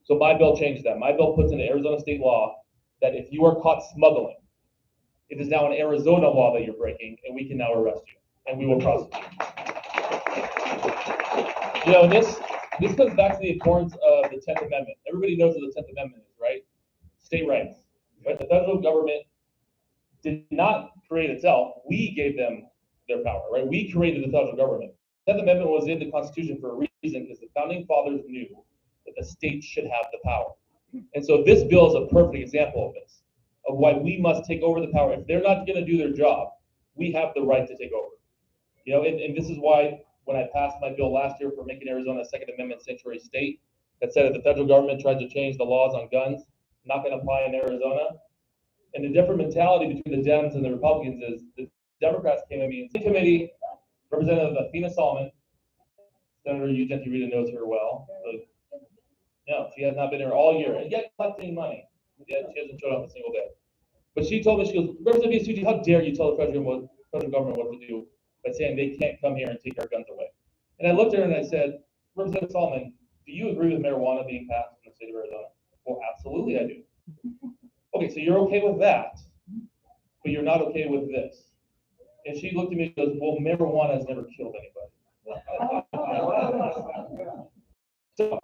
So my bill changes that. My bill puts into Arizona state law that if you are caught smuggling, it is now an Arizona law that you're breaking, and we can now arrest you. and we will prosecute. You know, and this comes back to the importance of the 10th Amendment. Everybody knows what the 10th Amendment is, right? State rights. Right? The federal government did not create itself. We gave them their power, right? We created the federal government. The 10th Amendment was in the Constitution for a reason, because the founding fathers knew that the state should have the power. And so this bill is a perfect example of this, of why we must take over the power. If they're not going to do their job, we have the right to take over. You know, and this is why when I passed my bill last year for making Arizona a Second Amendment sanctuary state, that said if the federal government tries to change the laws on guns, not going to apply in Arizona. And the different mentality between the Dems and the Republicans is the Democrats came at me in the committee, Representative Athena Solomon, Senator Ugenti Rita knows her well. No, she has not been here all year, and yet collecting money. Yet she hasn't showed up a single day. But she told me, she goes, Representative Asucci, how dare you tell the federal government what to do by saying they can't come here and take our guns away? And I looked at her and I said, Representative Solomon, do you agree with marijuana being passed in the state of Arizona? Well, absolutely I do. Okay, so you're okay with that, but you're not okay with this. And she looked at me and goes, well, marijuana has never killed anybody. So,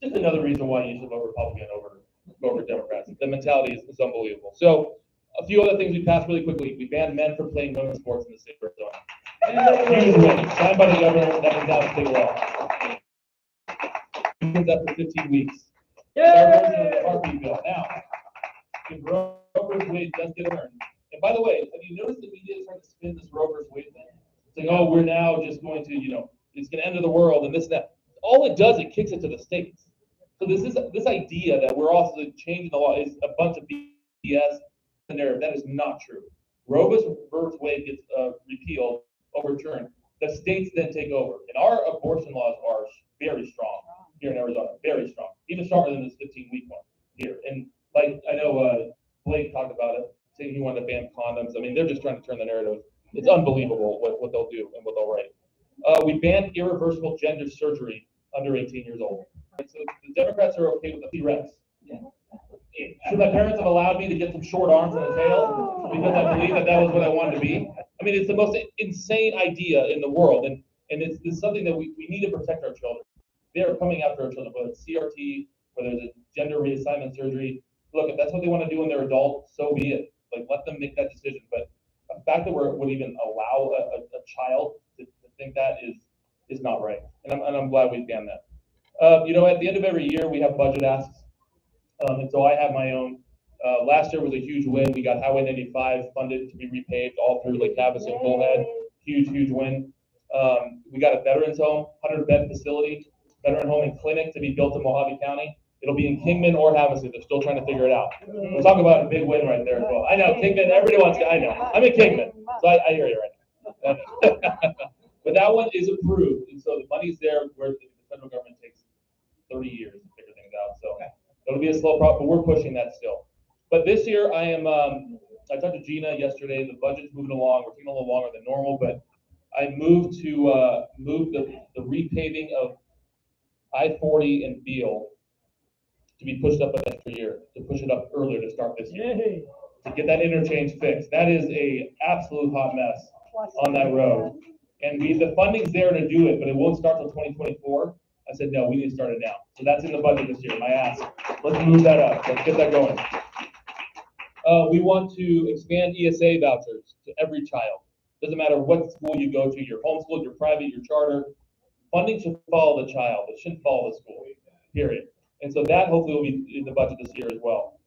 just another reason why you should vote Republican over Democrats. The mentality is unbelievable. So, a few other things we passed really quickly. We banned men from playing women's sports in the state of Arizona. Huge win. Signed by the governor. That is now state law. We did that for 15 weeks. Our version of the heartbeat bill. Now, if Roe Wade does get overturned, and by the way, have you noticed the media is trying to spin this Roe versus Wade thing? It's like, oh, we're now just going to, you know, it's going to end of the world and this and that. All it does, it kicks it to the states. So this idea that we're also changing the law is a bunch of BS narrative. That is not true. Roe versus Wade gets repealed, overturned. The states then take over, and our abortion laws are very strong here in Arizona. Very strong, even stronger than this 15-week one here. And like I know Blake talked about it, saying he wanted to ban condoms. I mean, they're just trying to turn the narrative. It's unbelievable what they'll do and what they'll write. We banned irreversible gender surgery under 18 years old. So the Democrats are okay with the T-Rex. Should my parents have allowed me to get some short arms and a tail because I believe that was what I wanted to be? I mean, it's the most insane idea in the world, and it's something that we need to protect our children. They are coming after our children, whether it's CRT, whether it's gender reassignment surgery. Look, if that's what they want to do when they're adult, so be it. Like, let them make that decision. But the fact that we would even allow a child to think that is not right, and I'm glad we banned that. You know, at the end of every year, we have budget asks. And so I have my own. Last year was a huge win. We got Highway 95 funded to be repaved all through Lake Havasu and Bullhead. Huge win. We got a veterans home, 100-bed facility, veteran home and clinic to be built in Mohave County. It'll be in Kingman or Havasu. They're still trying to figure it out. We're talking about a big win right there as well. I know, Kingman, everybody wants to, I know. I'm in Kingman, so I hear you right now. But that one is approved, and so the money's there where the federal government takes 30 years to figure things out. So it'll be a slow process, but we're pushing that still. But this year, I talked to Gina yesterday. The budget's moving along. We're taking a little longer than normal, but I moved to move the repaving of I-40 and Beale to be pushed up an extra year, to push it up earlier to start this year, to get that interchange fixed. That is a absolute hot mess on that road. And the funding's there to do it, but it won't start till 2024. I said, no, we need to start it now. So that's in the budget this year, my ask. Let's move that up. Let's get that going. We want to expand ESA vouchers to every child. Doesn't matter what school you go to, your homeschool, your private, your charter. Funding should follow the child. It shouldn't follow the school, period. And so that hopefully will be in the budget this year as well.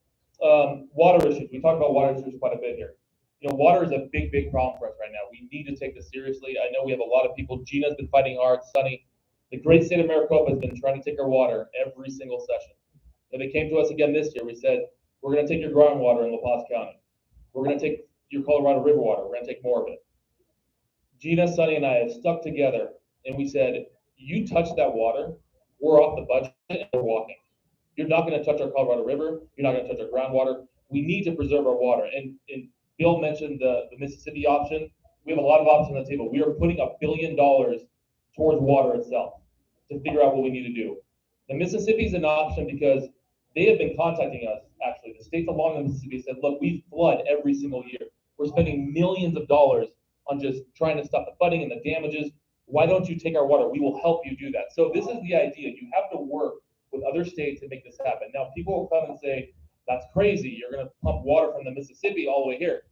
Water issues. We talked about water issues quite a bit here. You know, water is a big problem for us right now. We need to take this seriously. I know we have a lot of people. Gina's been fighting hard. Sunny. The great state of Maricopa has been trying to take our water every single session. And they came to us again this year. We said, we're going to take your groundwater in La Paz County. We're going to take your Colorado River water. We're going to take more of it. Gina, Sunny, and I have stuck together, and we said, you touch that water, we're off the budget, and we're walking. You're not going to touch our Colorado River. You're not going to touch our groundwater. We need to preserve our water. And Bill mentioned the Mississippi option. We have a lot of options on the table. We are putting $1 billion towards water itself to figure out what we need to do. The Mississippi is an option because they have been contacting us, actually. The states along the Mississippi said, look, we flood every single year. We're spending millions of dollars on just trying to stop the flooding and the damages. Why don't you take our water? We will help you do that. So this is the idea. You have to work with other states to make this happen. Now, people will come and say, that's crazy. You're going to pump water from the Mississippi all the way here.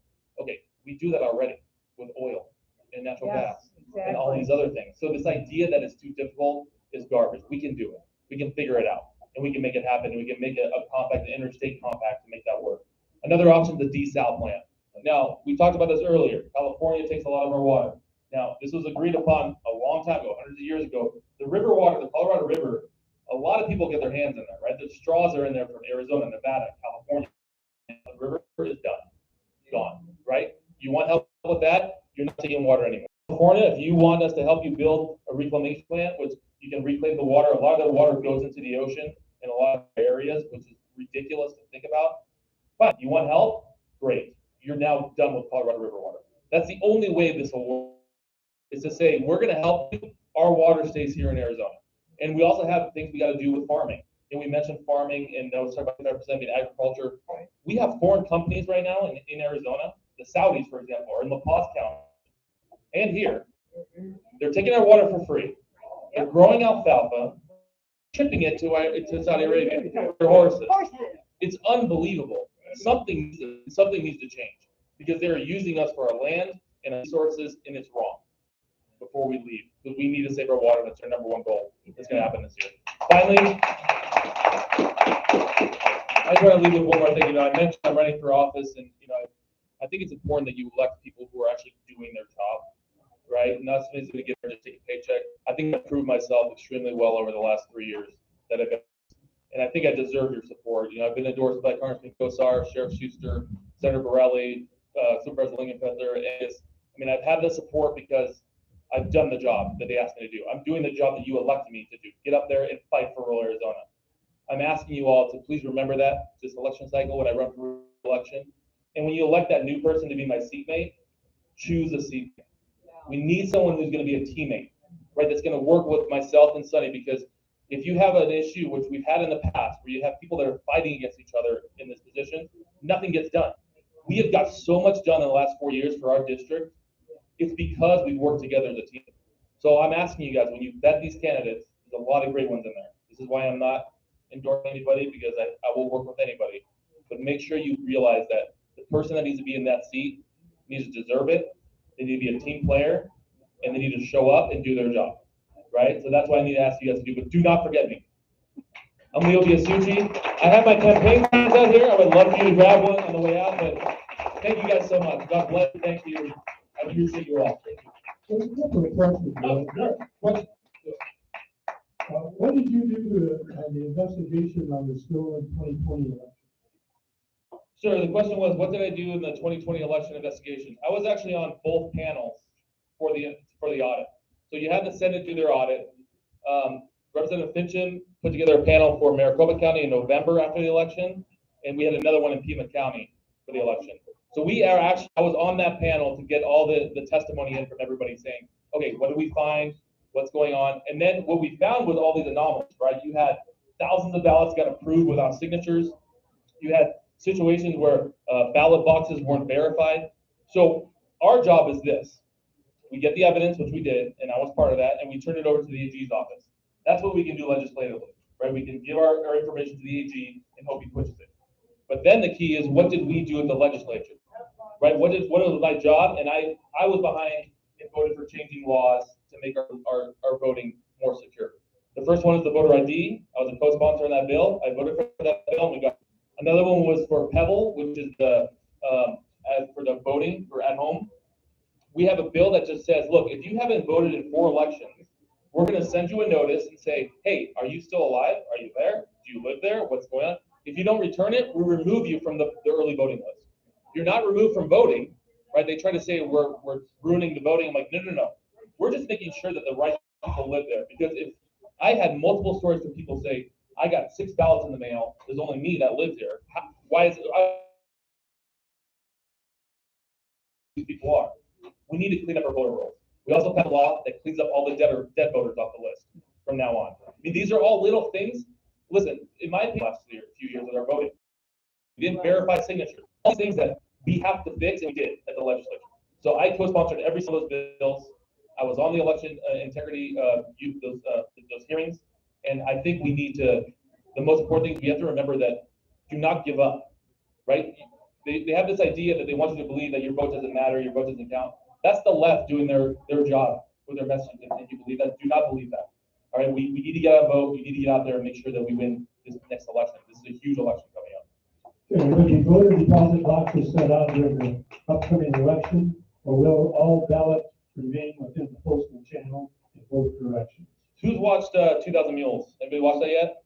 Okay, we do that already with oil and natural gas and all these other things. So this idea that it's too difficult is garbage. We can do it. We can figure it out, and we can make it happen, and we can make it a compact, an interstate compact to make that work. Another option is the desal plant. Now, we talked about this earlier. California takes a lot of our water. Now, this was agreed upon a long time ago, hundreds of years ago. The river water, the Colorado River, a lot of people get their hands in there, right? The straws are in there from Arizona, Nevada, California. The river is done, gone, right? You want help with that? You're not taking water anymore. California, if you want us to help you build a reclamation plant, which you can reclaim the water, a lot of the water goes into the ocean in a lot of areas, which is ridiculous to think about. But you want help? Great. You're now done with Colorado River water. That's the only way this will work, is to say, we're going to help you. Our water stays here in Arizona. And we also have things we got to do with farming. And we mentioned farming, and I was talking about 5% being agriculture. We have foreign companies right now in Arizona. The Saudis, for example, are in La Paz County and here. They're taking our water for free. They're growing alfalfa, shipping it to Saudi Arabia. Their horses. It's unbelievable. Something needs to change, because they're using us for our land and our resources, and it's wrong. Before we leave, because we need to save our water. That's our number one goal. It's going to happen this year. Finally, I just want to leave with one more thing. You know, I mentioned I'm running for office, and you know, I think it's important that you elect people who are actually doing their job, right? Not somebody's going to get there to take a paycheck. I think I've proved myself extremely well over the last 3 years that I've been, and I think I deserve your support. You know, I've been endorsed by Congressman Kosar, Sheriff Schuster, Senator Borelli, Supervisor Lingenfelter, and I mean, I've had the support because I've done the job that they asked me to do. I'm doing the job that you elected me to do. Get up there and fight for rural Arizona. I'm asking you all to please remember that this election cycle when I run for election. And when you elect that new person to be my seatmate, choose a seatmate. We need someone who's going to be a teammate, right? That's going to work with myself and Sonny, because if you have an issue, which we've had in the past, where you have people that are fighting against each other in this position, nothing gets done. We have got so much done in the last 4 years for our district. It's because we work together as a team. So I'm asking you guys, when you vet these candidates, there's a lot of great ones in there. This is why I'm not endorsing anybody, because I will work with anybody. But make sure you realize that the person that needs to be in that seat needs to deserve it. They need to be a team player, and they need to show up and do their job, right? So that's what I need to ask you guys to do. But do not forget me. I'm Leo Biasucci. I have my campaign cards out here. I would love for you to grab one on the way out. But thank you guys so much. God bless you. Thank you. I appreciate you all. Thank you. What did you do to the investigation on the stolen 2020 election? Sure. The question was, what did I do in the 2020 election investigation? I was actually on both panels for the audit. So you had the Senate do their audit. Representative Fincham put together a panel for Maricopa County in November after the election, and we had another one in Pima County for the election. So I was on that panel to get all the testimony in from everybody saying, okay, what did we find? What's going on? And then what we found was all these anomalies, right? You had thousands of ballots got approved without signatures. You had situations where ballot boxes weren't verified. So our job is this. We get the evidence, which we did, and I was part of that, and we turn it over to the AG's office. That's what we can do legislatively, right? We can give our information to the AG and hope he pushes it. But then the key is, what did we do in the legislature, right? What was my job? And I was behind and voted for changing laws to make our voting more secure. The first one is the voter ID. I was a co-sponsor on that bill. I voted for that bill, and we got. Another one was for Pebble, which is for the voting for at home. We have a bill that just says, look, if you haven't voted in 4 elections, we're going to send you a notice and say, hey, are you still alive? Are you there? Do you live there? What's going on? If you don't return it, we remove you from the early voting list. You're not removed from voting, right? They try to say we're ruining the voting. I'm like, no. We're just making sure that the right people live there. Because if I had multiple stories from people say, I got 6 ballots in the mail, there's only me that lived here. Why is it? These people are. We need to clean up our voter rolls. We also have a law that cleans up all the dead voters off the list from now on. I mean, these are all little things. Listen, in my opinion, last few years with our voting, we didn't verify signatures. All these things that we have to fix, and we did at the legislature. So I co-sponsored every single of those bills. I was on the election integrity those hearings, and I think we need to. The most important thing we have to remember that do not give up, right? They have this idea that they want you to believe that your vote doesn't matter, your vote doesn't count. That's the left doing their job with their messaging, and you believe that. Do not believe that. All right, we need to get out and vote. We need to get out there and make sure that we win this next election. This is a huge election coming up. Okay, will the voter deposit boxes set out during the upcoming election, or will all ballots remain within the postal channel in both directions? Who's watched 2000 Mules? Anybody watched that yet?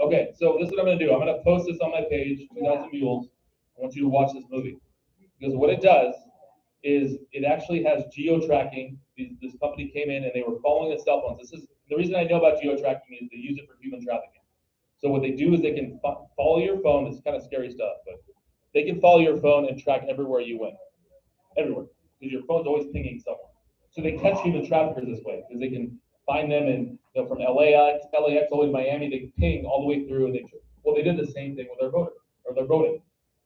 Okay, so this is what I'm going to do. I'm going to post this on my page, 2000 Mules. I want you to watch this movie. Because what it does is it actually has geo-tracking. This company came in and they were following the cell phones. This is the reason I know about geo-tracking is they use it for human trafficking. So what they do is they can follow your phone. This is kind of scary stuff, but they can follow your phone and track everywhere you went. Everywhere. Because your phone's always pinging somewhere. So they catch human traffickers this way because they can find them and from LAX all the way to Miami, they ping all the way through and they did the same thing with their voting.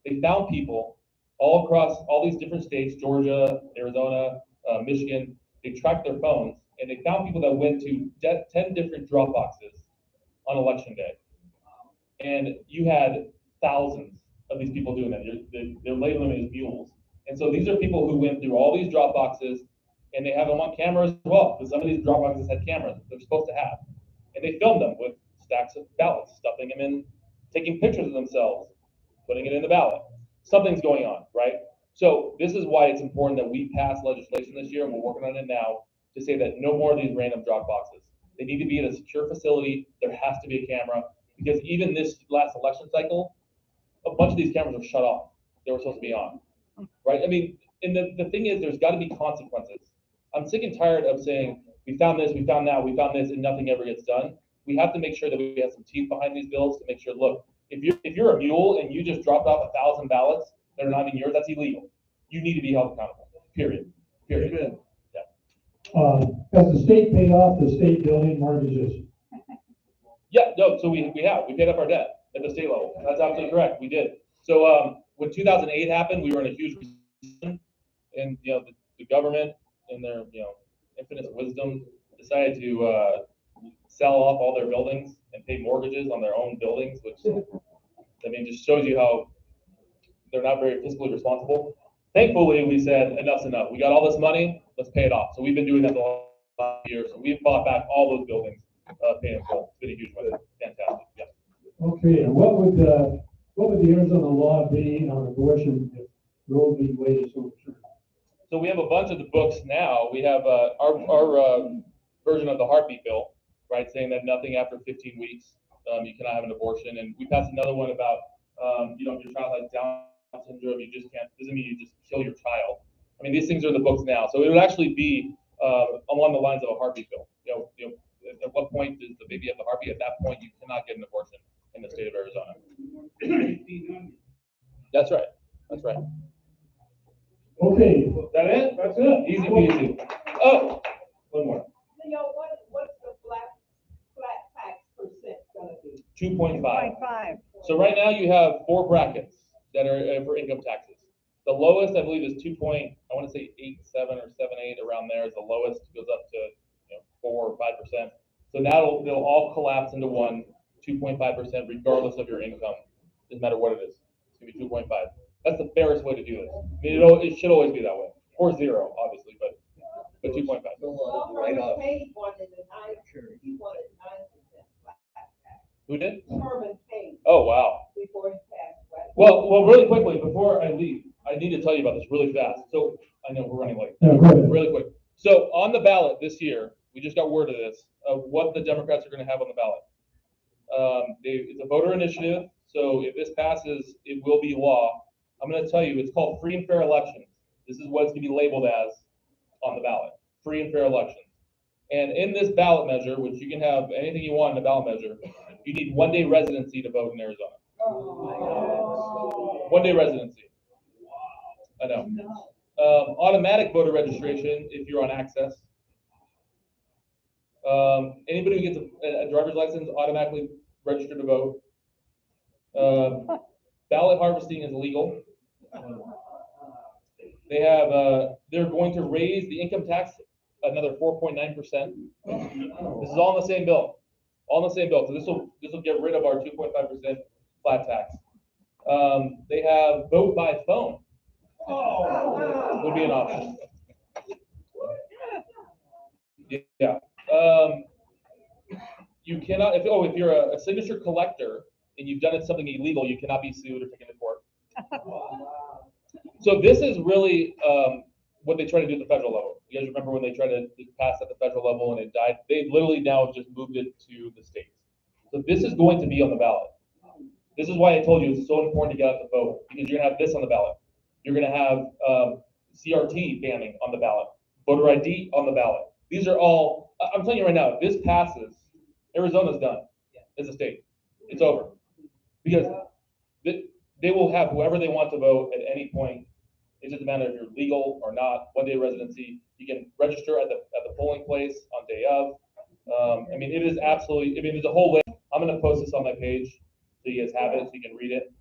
They found people all across all these different states, Georgia, Arizona, Michigan. They tracked their phones and they found people that went to 10 different drop boxes on election day. And you had thousands of these people doing that. They're labeling them as mules. And so these are people who went through all these drop boxes and they have them on camera as well, because some of these drop boxes had cameras that they're supposed to have. And they filmed them with stacks of ballots, stuffing them in, taking pictures of themselves, putting it in the ballot. Something's going on, right? So this is why it's important that we pass legislation this year, and we're working on it now, to say that no more of these random drop boxes. They need to be in a secure facility. There has to be a camera, because even this last election cycle, a bunch of these cameras were shut off. They were supposed to be on, right? I mean, and the thing is, there's got to be consequences. I'm sick and tired of saying, we found this, we found that, we found this, and nothing ever gets done. We have to make sure that we have some teeth behind these bills to make sure, look, if you're a mule and you just dropped off 1,000 ballots that are not even yours, that's illegal. You need to be held accountable, period. Amen. Yeah. Has the state paid off the state building mortgages? Yeah, no, so we paid off our debt at the state level. That's absolutely correct, we did. So when 2008 happened, we were in a huge recession, and the government, in their infinite wisdom, decided to sell off all their buildings and pay mortgages on their own buildings, which just shows you how they're not very fiscally responsible. Thankfully, we said enough's enough. We got all this money, let's pay it off. So we've been doing that the last year. So we've bought back all those buildings, paying in full. It's been a huge win. Fantastic. Yeah. Okay, and what would the Arizona law be on abortion if Roe v. Wade is overturned? So we have a bunch of the books now. We have our version of the heartbeat bill, right, saying that nothing after 15 weeks you cannot have an abortion. And we passed another one about if your child has Down syndrome, you just can't. Doesn't mean you just kill your child. I mean, these things are in the books now, so it would actually be along the lines of a heartbeat bill. At what point does the baby have the heartbeat? At that point, you cannot get an abortion in the state of Arizona. That's right. That's right. Okay. Is that it? That's it. Easy peasy. Oh, one more. What's the flat tax percent gonna be? 2.5. So right now you have 4 brackets that are for income taxes. The lowest, I believe, is 2.87 or 7.8, around there is the lowest. It goes up to 4 or 5%. So now they'll all collapse into one, 2.5%, regardless of your income. Doesn't matter what it is. It's gonna be 2.5. That's the fairest way to do this. I mean, it should always be that way, or 0, obviously, but 2.5. Right off. Paid wanted he wanted 9% flat tax. Who did? Herman paid. Oh, wow. Before he passed, right? Well, really quickly, before I leave, I need to tell you about this really fast. So I know we're running late. Yeah, go ahead. Really quick. So on the ballot this year, we just got word of this, of what the Democrats are going to have on the ballot. It's a voter initiative, so if this passes, it will be law. I'm going to tell you, it's called free and fair elections. This is what it's going to be labeled as on the ballot, free and fair elections. And in this ballot measure, which you can have anything you want in a ballot measure, you need 1-day residency to vote in Arizona. 1-day residency. I know. Automatic voter registration if you're on access. Anybody who gets a driver's license automatically registered to vote. Ballot harvesting is legal. They have, they're going to raise the income tax another 4.9%. This is all in the same bill, all in the same bill. So this will get rid of our 2.5% flat tax. They have vote by phone. Would be an option. Yeah. You cannot, if you're a signature collector and you've done something illegal, you cannot be sued or taken to court. So this is really what they try to do at the federal level. You guys remember when they tried to pass at the federal level and it died? They literally now just moved it to the states. So this is going to be on the ballot. This is why I told you it's so important to get out the vote, because you're gonna have this on the ballot. You're gonna have CRT banning on the ballot, voter ID on the ballot. These are all, I'm telling you right now, if this passes, Arizona's done as a state. It's over. Because they will have whoever they want to vote at any point. It doesn't matter if you're legal or not, one-day residency. You can register at the polling place on day of. I mean, it is absolutely, I mean, there's a whole list. I'm gonna post this on my page so you guys have it, so you can read it.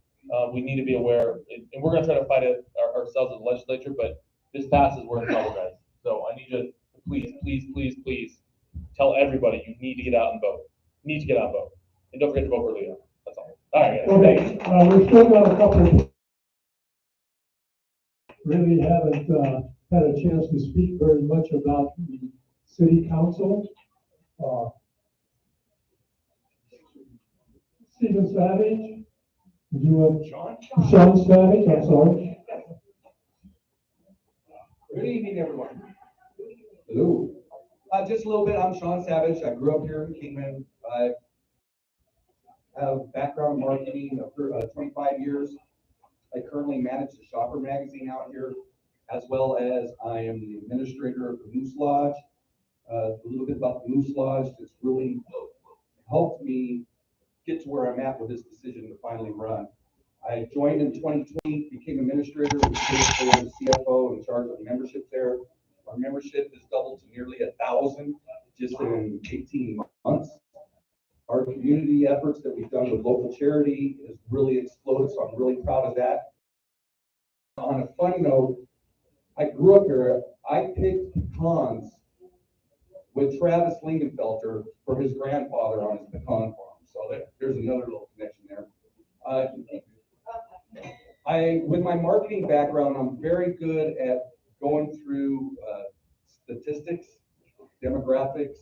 We need to be aware, and we're gonna try to fight it ourselves as a legislature, but this passes, we're in trouble, guys. So I need you to please tell everybody you need to get out and vote. You need to get out and vote. And don't forget to vote for Rita. That's all. All right, guys. Okay, we've still got a couple. Really haven't had a chance to speak very much about the city council. Stephen Savage, did you want? Sean Savage, I'm sorry. Good evening, everyone. Hello. Just a little bit, I'm Sean Savage. I grew up here in Kingman. I have background in marketing for 25 years. I currently manage the Shopper magazine out here, as well as I am the administrator of the Moose Lodge. A little bit about the Moose Lodge. It's really helped me get to where I'm at with this decision to finally run. I joined in 2020, became administrator, was the CFO in charge of membership there. Our membership has doubled to nearly 1,000 just in 18 months. Our community efforts that we've done with local charity has really exploded, so I'm really proud of that. On a fun note, I grew up here. I picked pecans with Travis Lingenfelter for his grandfather on his pecan farm. So there's another little connection there. With my marketing background, I'm very good at going through statistics, demographics,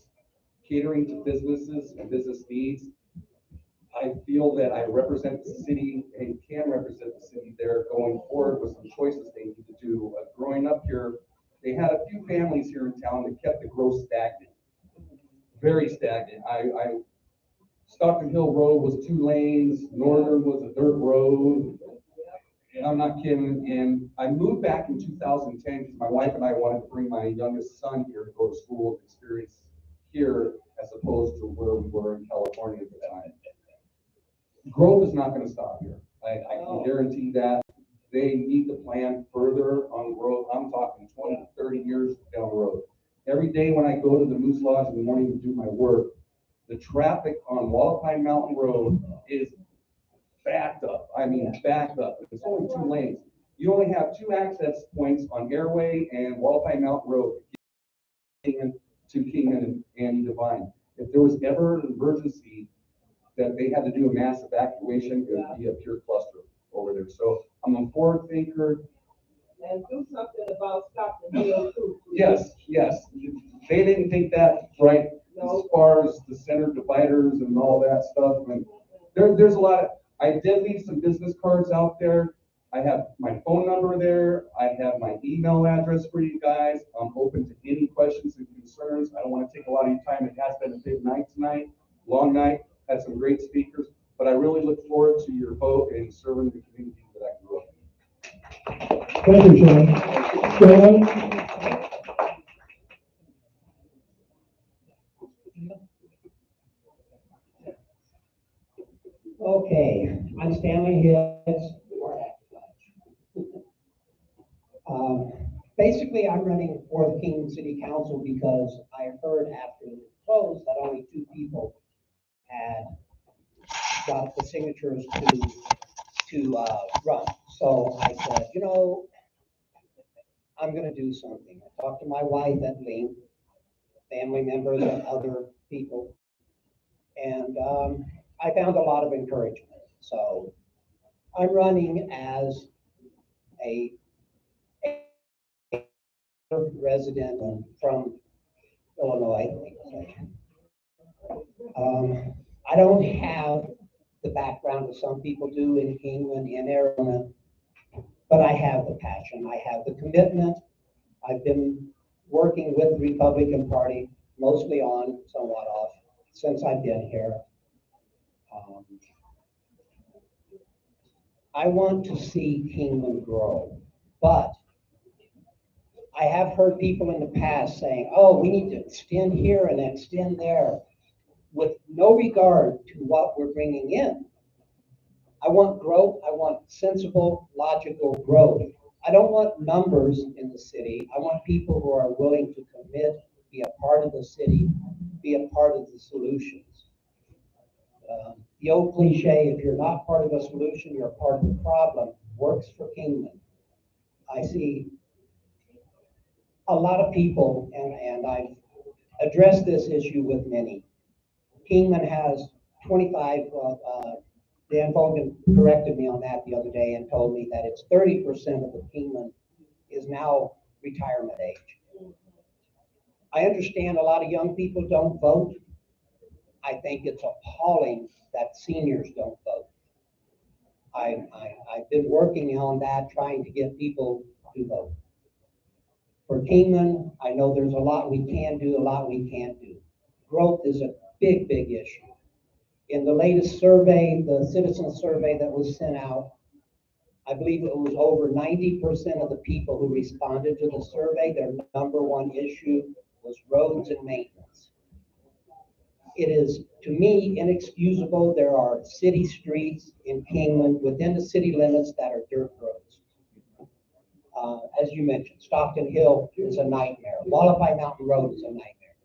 catering to businesses and business needs. I feel that I represent the city and can represent the city there going forward with some choices they need to do. Growing up here, they had a few families here in town that kept the growth stagnant, very stagnant. Stockton Hill Road was 2 lanes, Northern was a dirt road. I'm not kidding. And I moved back in 2010 because my wife and I wanted to bring my youngest son here to go to school and experience here as opposed to where we were in California at the time. Growth is not going to stop here. I can guarantee that. They need to plan further on growth. I'm talking 20 to 30 years down the road. Every day when I go to the Moose Lodge in the morning to do my work, the traffic on Wallapai Mountain Road is backed up. I mean, backed up. It's only 2 lanes. You only have 2 access points on Airway and Wallapai Mountain Road to Kingman and Divine. If there was ever an emergency that they had to do a mass evacuation, it would be a pure cluster over there. So I'm a forward thinker. And do something about Stockton Hill too. Yes. They didn't think that right as far as the center dividers and all that stuff. And there's a lot of, I did leave some business cards out there. I have my phone number there. I have my email address for you guys. I'm open to any questions and concerns. I don't want to take a lot of your time. It has been a big night tonight, long night, had some great speakers, but I really look forward to your vote and serving the community that I grew up in. Thank you, Sean. Okay, I'm Stanley Hicks. Basically, I'm running for the Kingman City Council because I heard after it closed that only 2 people had got the signatures to run. So I said, I'm gonna do something. I talked to my wife at length, family members and other people, and I found a lot of encouragement. So I'm running as a resident from Illinois. I don't have the background that some people do in Kingman, in Arizona, but I have the passion. I have the commitment. I've been working with the Republican Party, mostly on, somewhat off, since I've been here. I want to see Kingman grow, but I have heard people in the past saying, oh, we need to extend here and extend there, with no regard to what we're bringing in. I want growth. I want sensible, logical growth. I don't want numbers in the city. I want people who are willing to commit, be a part of the city, be a part of the solutions. The old cliche, if you're not part of the solution, you're part of the problem, works for Kingman. I see a lot of people, and I've addressed this issue with many. Kingman has 25, Dan Fogan corrected me on that the other day and told me that it's 30% of the Kingman is now retirement age. I understand a lot of young people don't vote. I think it's appalling that seniors don't vote. I've been working on that, trying to get people to vote. For Kingman, I know there's a lot we can do, a lot we can't do. Growth is a big, big issue. In the latest survey, the citizen survey that was sent out, I believe it was over 90% of the people who responded to the survey, their number one issue was roads and maintenance. It is, to me, inexcusable. There are city streets in Kingman within the city limits that are dirt roads. As you mentioned, Stockton Hill is a nightmare. Wallapai Mountain Road is a nightmare.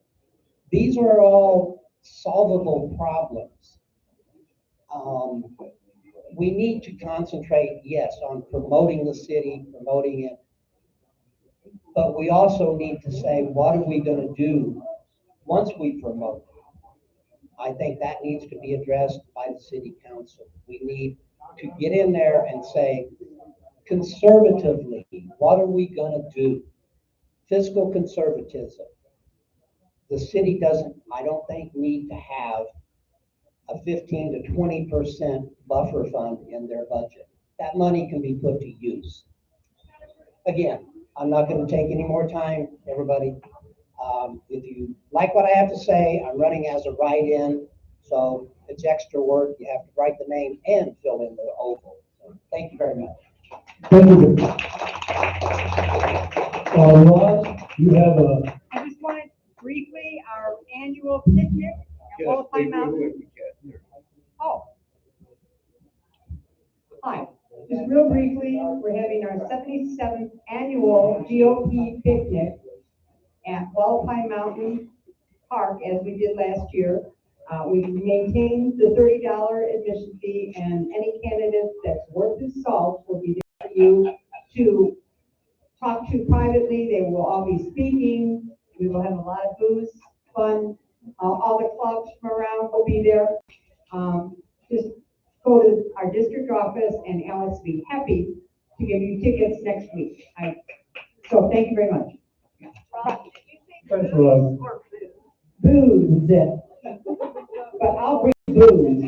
These are all solvable problems. We need to concentrate, yes, on promoting the city, promoting it, but we also need to say, what are we going to do once we promote it? I think that needs to be addressed by the city council. We need to get in there and say, conservatively, what are we going to do? Fiscal conservatism. The city doesn't, I don't think, need to have a 15 to 20% buffer fund in their budget. That money can be put to use. Again, I'm not going to take any more time, everybody. If you like what I have to say, I'm running as a write-in, so it's extra work. You have to write the name and fill in the oval. So thank you very much. Thank you. Ross, you have a. I just wanted briefly our annual picnic at Wallapai Mountain. Oh. Hi, just real briefly, we're having our 77th annual GOP picnic at Wallapai Mountain Park, as we did last year. We maintained the $30 admission fee, and any candidate that's worth his salt will be there for you to talk to privately. They will all be speaking. We will have a lot of booze, fun. All the clubs from around will be there. Just go to our district office, and Alice will be happy to give you tickets next week. So thank you very much. Thanks, Rob. Booze. But I'll bring booze.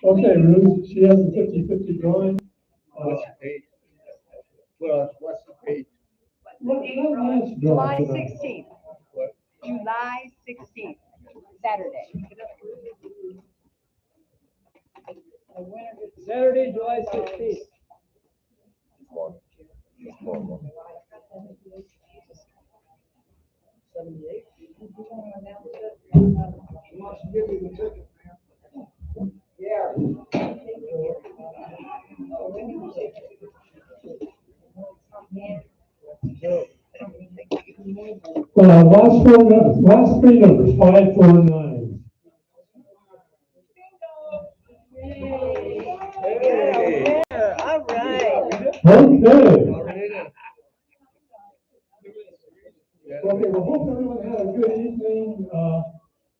Okay, Ruth, she has a 50-50 drawing. What's the date? Well, what's the date? July 16th. What? July 16th, Saturday. Saturday, July 16th. Last three numbers, 549. Hey. All right. Okay. Okay, well, hope everyone had a good evening.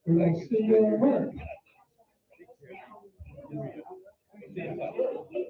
We will see you in a month.